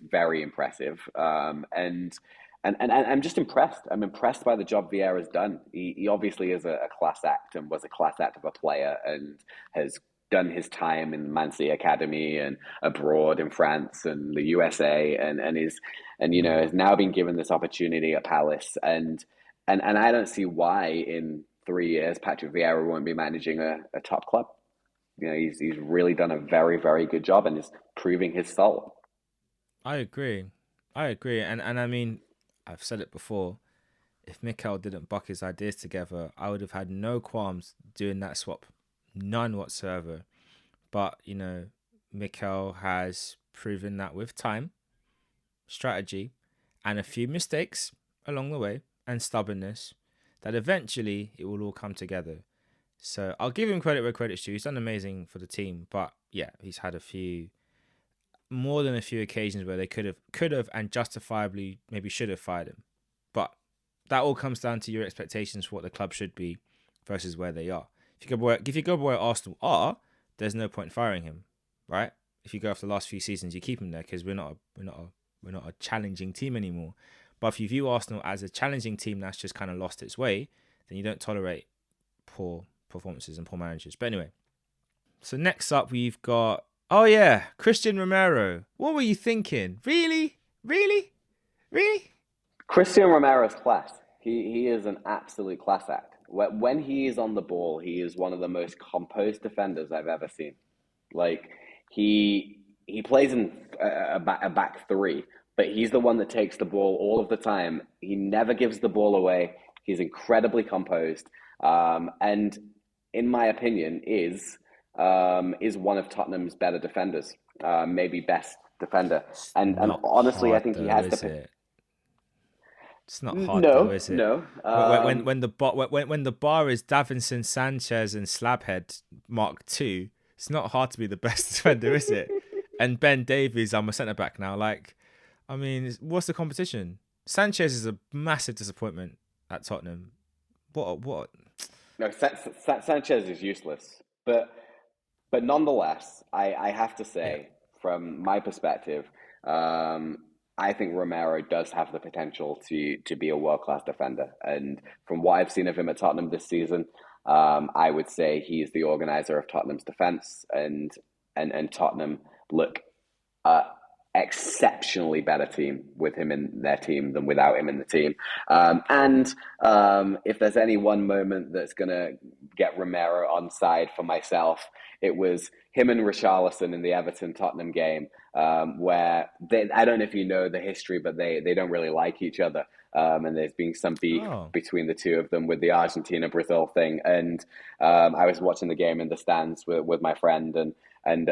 very impressive. And I'm just impressed. I'm impressed by the job Vieira's done. He obviously is a class act and was a class act of a player and has done his time in the Man City Academy and abroad in France and the USA has now been given this opportunity at Palace and I don't see why in 3 years Patrick Vieira won't be managing a top club. He's really done a very, very good job and is proving his soul. I agree. And I mean, I've said it before, if Mikel didn't buck his ideas together, I would have had no qualms doing that swap. None whatsoever. But, Mikel has proven that with time, strategy, and a few mistakes along the way, and stubbornness, that eventually it will all come together. So I'll give him credit where credit's due. He's done amazing for the team. But, yeah, he's had more than a few occasions where they could have and justifiably maybe should have fired him. But that all comes down to your expectations for what the club should be versus where they are. If you go where Arsenal are, there's no point in firing him, right? If you go after the last few seasons, you keep him there because we're not a challenging team anymore. But if you view Arsenal as a challenging team that's just kind of lost its way, then you don't tolerate poor performances and poor managers. But anyway, so next up we've got Christian Romero. What were you thinking? Really? Christian Romero's class. He is an absolute class act. When he is on the ball, he is one of the most composed defenders I've ever seen. Like he plays in a back 3, but he's the one that takes the ball all of the time. He never gives the ball away. He's incredibly composed, and in my opinion, is one of Tottenham's better defenders, maybe best defender. And honestly, I think he has the. It's not hard though, is it? No. When the bar is Davinson Sanchez and Slabhead Mark II, it's not hard to be the best defender, is it? And Ben Davies, I'm a centre back now. Like, I mean, what's the competition? Sanchez is a massive disappointment at Tottenham. What? No, Sanchez is useless, but nonetheless, I have to say, from my perspective, um, I think Romero does have the potential to be a world class defender. And from what I've seen of him at Tottenham this season, I would say he's the organizer of Tottenham's defense, and Tottenham look uh, exceptionally better team with him in their team than without him in the team. And if there's any one moment that's going to get Romero on side for myself, it was him and Richarlison in the Everton Tottenham game, where I don't know if you know the history, but they don't really like each other. And there's been some beef Oh, between the two of them with the Argentina Brazil thing. And I was watching the game in the stands with my friend, and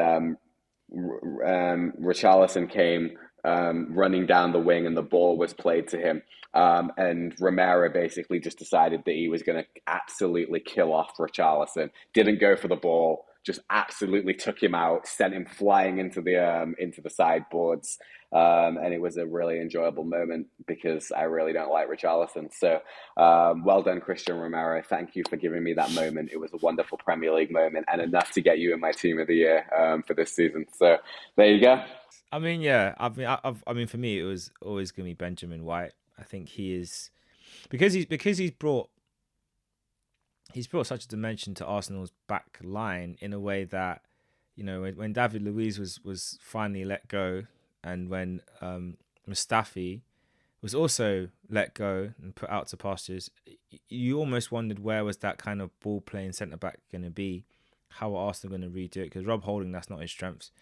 Richarlison came running down the wing, and the ball was played to him. And Romero basically just decided that he was going to absolutely kill off Richarlison. Didn't go for the ball, just absolutely took him out, sent him flying into the sideboards. And it was a really enjoyable moment because I really don't like Richarlison. So well done, Christian Romero. Thank you for giving me that moment. It was a wonderful Premier League moment and enough to get you in my team of the year for this season. So there you go. I mean, yeah. I mean, for me, it was always going to be Benjamin White. I think he is because he's brought such a dimension to Arsenal's back line in a way that, when David Luiz was finally let go, and when Mustafi was also let go and put out to pastures, you almost wondered where was that kind of ball playing centre back going to be? How are Arsenal going to redo it? Because Rob Holding, that's not his strengths.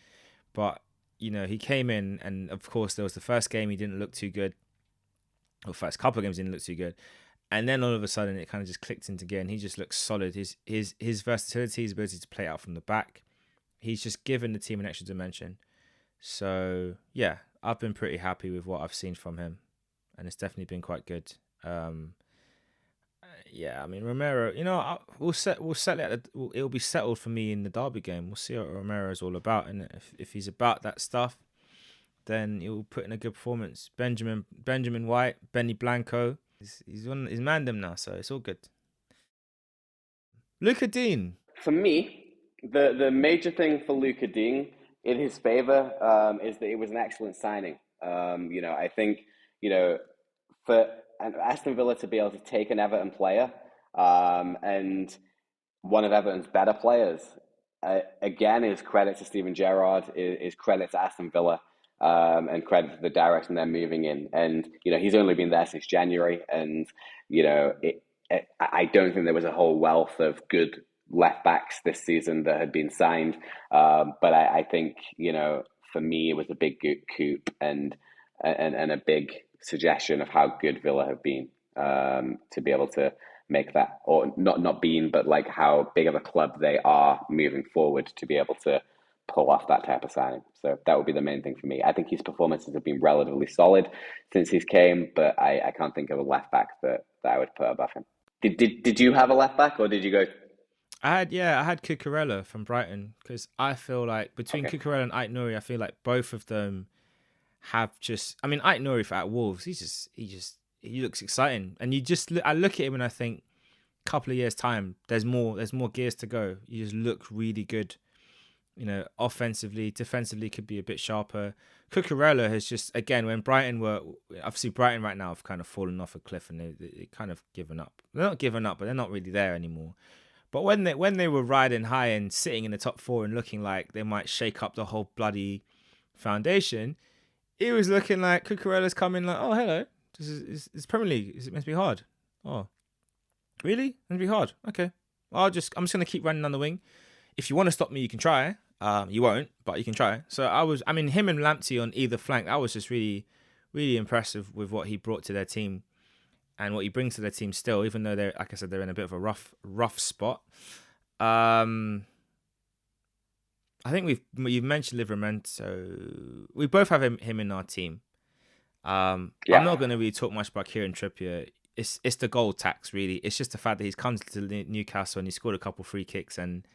But he came in, and of course there was the first game he didn't look too good, or first couple of games didn't look too good, and then all of a sudden it kind of just clicked into gear, and he just looks solid. His versatility, his ability to play out from the back, he's just given the team an extra dimension. So yeah, I've been pretty happy with what I've seen from him, and it's definitely been quite good. Um, yeah, I mean Romero, we'll settle it. It'll be settled for me in the Derby game. We'll see what Romero's all about, and if he's about that stuff, then he'll put in a good performance. Benjamin White, Benny Blanco, he's manned them now, so it's all good. Luca Dean. For me, the major thing for Luka Dean in his favor is that it was an excellent signing. I think you know for Aston Villa to be able to take an Everton player and one of Everton's better players. Again, is credit to Steven Gerrard, is credit to Aston Villa, and credit to the direction they're moving in. And he's only been there since January, and I don't think there was a whole wealth of good left backs this season that had been signed. But I think for me, it was a big coup and a big suggestion of how good Villa have been to be able to make that, or not been, but like how big of a club they are moving forward to be able to pull off that type of signing. So that would be the main thing for me. I think his performances have been relatively solid since he's came, but I can't think of a left back that I would put above him. Did you have a left back, or did you go? I had Cucurella from Brighton, because I feel like between Okay. Cucurella and Ait-Nouri, I feel like both of them have just. I mean, Ait-Nouri for at Wolves, he looks exciting, and I look at him and I think, couple of years time, there's more gears to go. You just look really good. Offensively, defensively could be a bit sharper. Cucurella has just, again, when Brighton were, obviously Brighton right now have kind of fallen off a cliff, and they kind of given up. They're not given up, but they're not really there anymore. But when they were riding high and sitting in the top four and looking like they might shake up the whole bloody foundation, it was looking like Cucurella's coming like, oh hello, this is Premier League. Is it meant to be hard? Oh, really? It's meant to be hard? Okay, I'm just gonna keep running down the wing. If you want to stop me, you can try. You won't, but you can try. So him and Lamptey on either flank, I was just really, really impressive with what he brought to their team and what he brings to their team still, even though they're, like I said, they're in a bit of a rough spot. I think you've mentioned Livramento. We both have him in our team. I'm Yeah. not going to really talk much about Kieran Trippier. It's the goal tax, really. It's just the fact that he's come to Newcastle and he scored a couple free kicks, and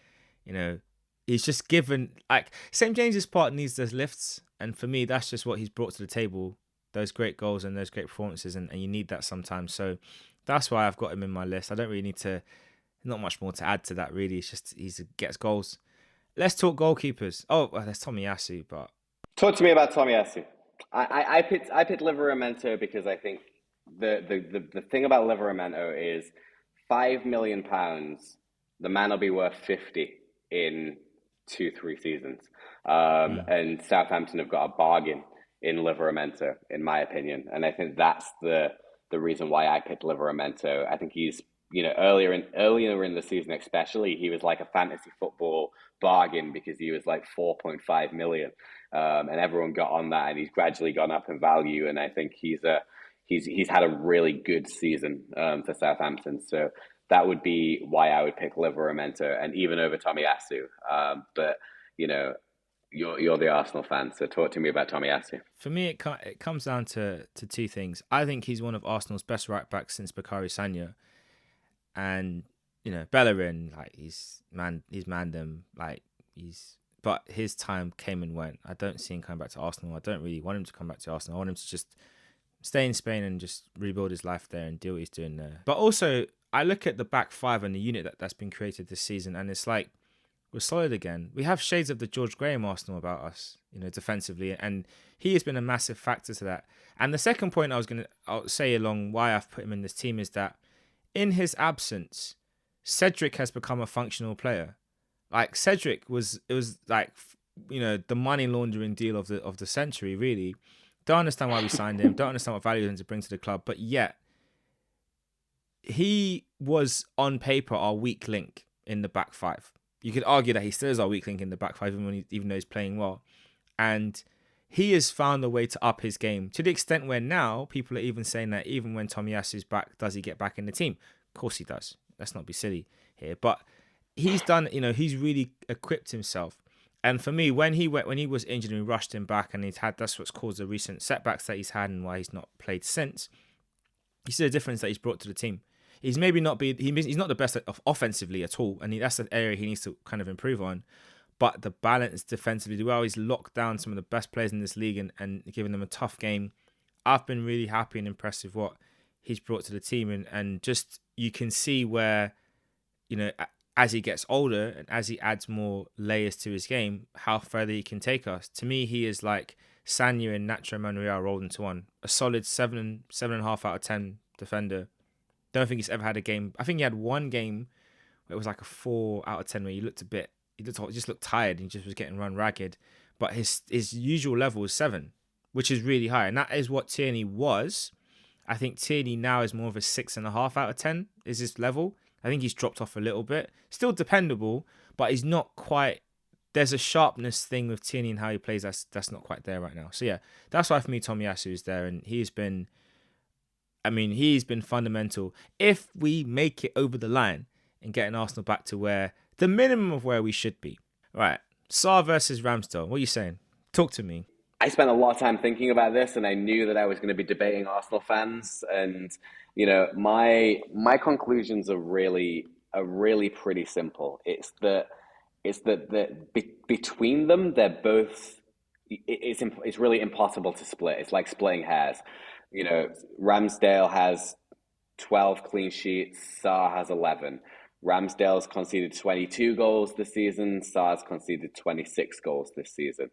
he's just given, like, St. James's Park needs those lifts, and for me that's just what he's brought to the table. Those great goals and those great performances, and you need that sometimes. So that's why I've got him in my list. I don't really need to. Not much more to add to that, really. It's just he gets goals. Let's talk goalkeepers. Oh, well, there's Tomiyasu, but Talk to me about Tomiyasu. I picked Liveramento because I think the thing about Liveramento is £5 million. The man will be worth 50 in 2-3 seasons. Mm. And Southampton have got a bargain in Liveramento, in my opinion, and I think that's the reason why I picked Liveramento. I think he's earlier in the season, especially, he was like a fantasy football bargain because he was like 4.5 million, and everyone got on that, and he's gradually gone up in value. And I think he's had a really good season for Southampton. So that would be why I would pick Liveramento, and even over Tomiyasu. But you know, you're the Arsenal fan, so talk to me about Tomiyasu. For me, it comes down to two things. I think he's one of Arsenal's best right backs since Bakary Sagna, and Bellerin, like he's manned them, like but his time came and went. I don't see him coming back to Arsenal. I don't really want him to come back to Arsenal. I want him to just stay in Spain and just rebuild his life there and do what he's doing there. But also, I look at the back five and the unit that's been created this season, and it's like we're solid again. We have shades of the George Graham Arsenal about us, defensively, and he has been a massive factor to that. And the second point I'll say along why I've put him in this team is that in his absence, Cedric has become a functional player. Like Cedric it was like the money laundering deal of the century. Really, don't understand why we signed him. Don't understand what value he's to bring to the club. But yet, he was on paper our weak link in the back five. You could argue that he still is our weak link in the back five, even though he's playing well. And he has found a way to up his game to the extent where now people are even saying that even when Tomiyasu's back, does he get back in the team? Of course he does. Let's not be silly here. But he's done, he's really equipped himself. And for me, when he was injured and we rushed him back, and that's what's caused the recent setbacks that he's had and why he's not played since. You see the difference that he's brought to the team. He's maybe he's not the best offensively at all, and that's the area he needs to kind of improve on. But the balance defensively, well, he's locked down some of the best players in this league and giving them a tough game. I've been really happy and impressed with what he's brought to the team, and just you can see where, as he gets older and as he adds more layers to his game, how further he can take us. To me, he is like Sanya and Nacho Monreal rolled into one. A solid 7.5 out of 10 defender. Don't think he's ever had a game. I think he had one game where it was like a 4 out of 10 where he just looked tired and he just was getting run ragged. But his usual level is 7, which is really high. And that is what Tierney was. I think Tierney now is more of a 6.5 out of 10 is his level. I think he's dropped off a little bit. Still dependable, but he's not quite. There's a sharpness thing with Tierney and how he plays that's not quite there right now. So yeah, that's why for me Tomiyasu is there, and he's been fundamental. If we make it over the line and getting Arsenal back to where the minimum of where we should be. Right, Sarr versus Ramsdale. What are you saying? Talk to me. I spent a lot of time thinking about this, and I knew that I was going to be debating Arsenal fans. And my conclusions are really pretty simple. Between them, they're both. It's really impossible to split. It's like splitting hairs. Ramsdale has 12 clean sheets. Sarr has 11. Ramsdale's conceded 22 goals this season. Sarr's conceded 26 goals this season.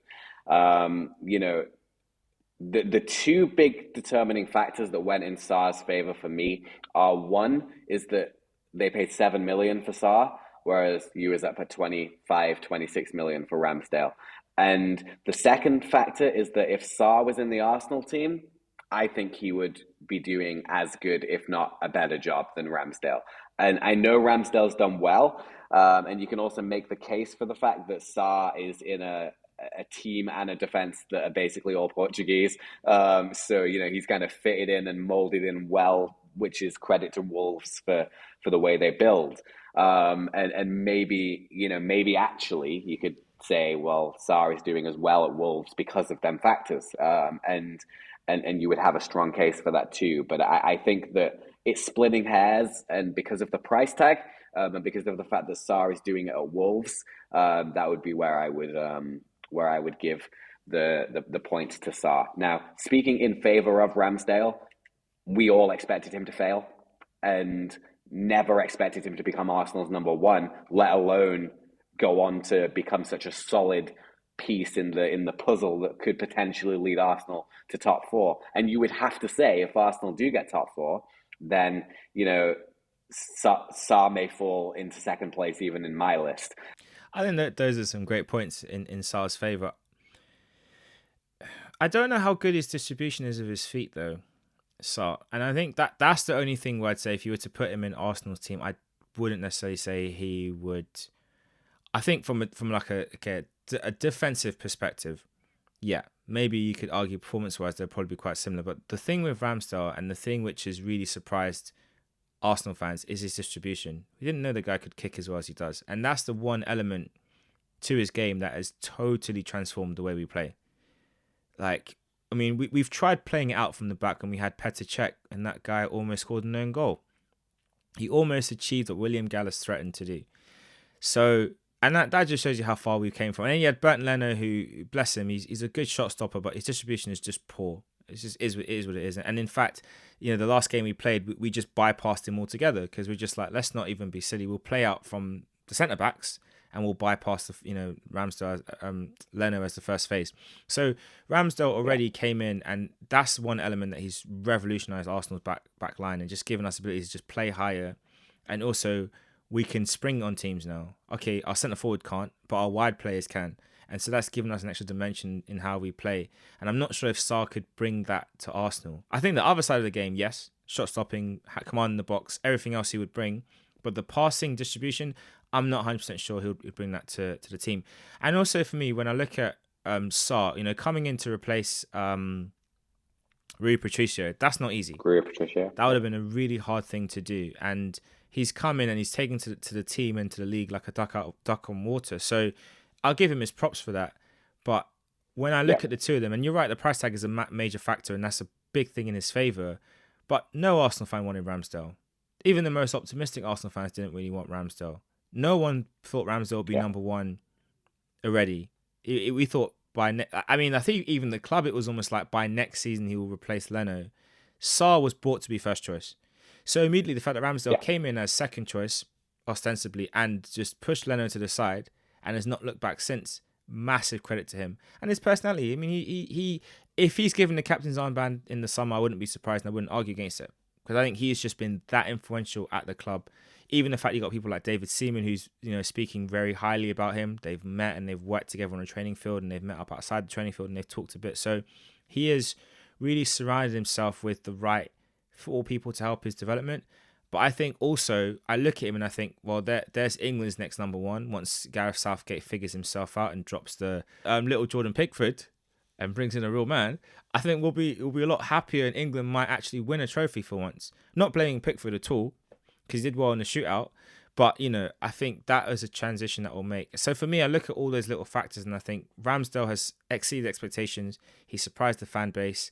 The two big determining factors that went in Sarr's favor for me are, one is that they paid 7 million for Sarr, whereas you was up at 25, 26 million for Ramsdale. And the second factor is that if Sarr was in the Arsenal team, I think he would be doing as good, if not a better job than Ramsdale. And I know Ramsdale's done well, and you can also make the case for the fact that Sarr is in a team and a defense that are basically all Portuguese. So he's kind of fitted in and molded in well, which is credit to Wolves for the way they build. And maybe actually you could say, well, Sarr is doing as well at Wolves because of them factors. And you would have a strong case for that too. But I think that it's splitting hairs, and because of the price tag, and because of the fact that Sarr is doing it at Wolves, that would be where I would give the points to Sarr. Now, speaking in favor of Ramsdale, we all expected him to fail, and never expected him to become Arsenal's number one, let alone go on to become such a solid piece in the puzzle that could potentially lead Arsenal to top four. And you would have to say, if Arsenal do get top four, then Sa may fall into second place even in my list. I think that those are some great points in Sar's favour. I don't know how good his distribution is of his feet though, Sar, and I think that's the only thing where I'd say if you were to put him in Arsenal's team, I wouldn't necessarily say he would. I think from like a defensive perspective, yeah, maybe you could argue performance-wise they'll probably be quite similar. But the thing with Ramsdale and the thing which has really surprised Arsenal fans is his distribution. We didn't know the guy could kick as well as he does, and that's the one element to his game that has totally transformed the way we play. Like, I mean, we've tried playing it out from the back, and we had Petr Cech, and that guy almost scored an own goal. He almost achieved what William Gallas threatened to do. So, and that just shows you how far we came from. And then you had Bernd Leno, who, bless him, he's a good shot stopper, but his distribution is just poor. It just is what it is. And in fact, the last game we played, we just bypassed him altogether because we're just like, let's not even be silly. We'll play out from the centre backs and we'll bypass the Ramsdale, Leno as the first phase. So Ramsdale already came in, and that's one element that he's revolutionised Arsenal's back line and just given us ability to just play higher, and also we can spring on teams now. Okay, our centre forward can't, but our wide players can. And so that's given us an extra dimension in how we play. And I'm not sure if Sarr could bring that to Arsenal. I think the other side of the game, yes, shot stopping, command in the box, everything else he would bring. But the passing distribution, I'm not 100% sure he'll bring that to the team. And also for me, when I look at Sarr, coming in to replace Rui Patricio, that's not easy. Rui Patricio. That would have been a really hard thing to do. And he's come in and he's taken to the team and to the league like a duck on water. So I'll give him his props for that. But when I look at the two of them, and you're right, the price tag is a major factor, and that's a big thing in his favour. But no Arsenal fan wanted Ramsdale. Even the most optimistic Arsenal fans didn't really want Ramsdale. No one thought Ramsdale would be number one already. We thought I think even the club, it was almost like by next season he will replace Leno. Sarr was brought to be first choice. So immediately the fact that Ramsdale came in as second choice, ostensibly, and just pushed Leno to the side and has not looked back since, massive credit to him. And his personality, I mean, he if he's given the captain's armband in the summer, I wouldn't be surprised and I wouldn't argue against it. Because I think he's just been that influential at the club. Even the fact you got people like David Seaman, who's speaking very highly about him. They've met and they've worked together on a training field, and they've met up outside the training field and they've talked a bit. So he has really surrounded himself with the right football people to help his development. But I think also, I look at him and I think, well, there's England's next number one once Gareth Southgate figures himself out and drops the little Jordan Pickford and brings in a real man. I think we'll be a lot happier, and England might actually win a trophy for once. Not blaming Pickford at all, because he did well in the shootout. But, I think that is a transition that will make. So for me, I look at all those little factors and I think Ramsdale has exceeded expectations. He surprised the fan base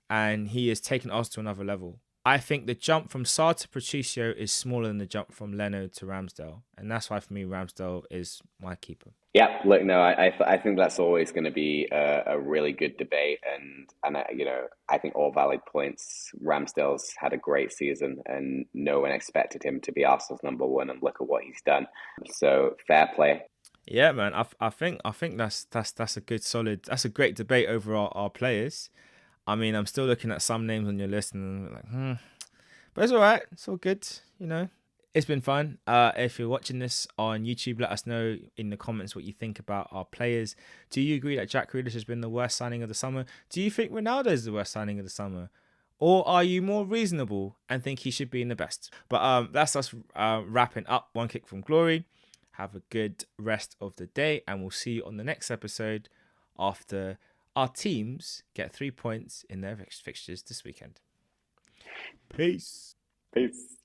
and he has taken us to another level. I think the jump from Sarr to Patricio is smaller than the jump from Leno to Ramsdale. And that's why for me, Ramsdale is my keeper. Yeah, look, no, I think that's always going to be a really good debate, and I think all valid points. Ramsdale's had a great season, and no one expected him to be Arsenal's number one, and look at what he's done. So fair play. Yeah, man, I think that's a good solid. That's a great debate over our players. I mean, I'm still looking at some names on your list, and I'm like, but it's all right. It's all good, It's been fun. If you're watching this on YouTube, let us know in the comments what you think about our players. Do you agree that Jack Grealish has been the worst signing of the summer? Do you think Ronaldo is the worst signing of the summer? Or are you more reasonable and think he should be in the best? But that's us wrapping up One Kick from Glory. Have a good rest of the day, and we'll see you on the next episode after our teams get 3 points in their fixtures this weekend. Peace. Peace.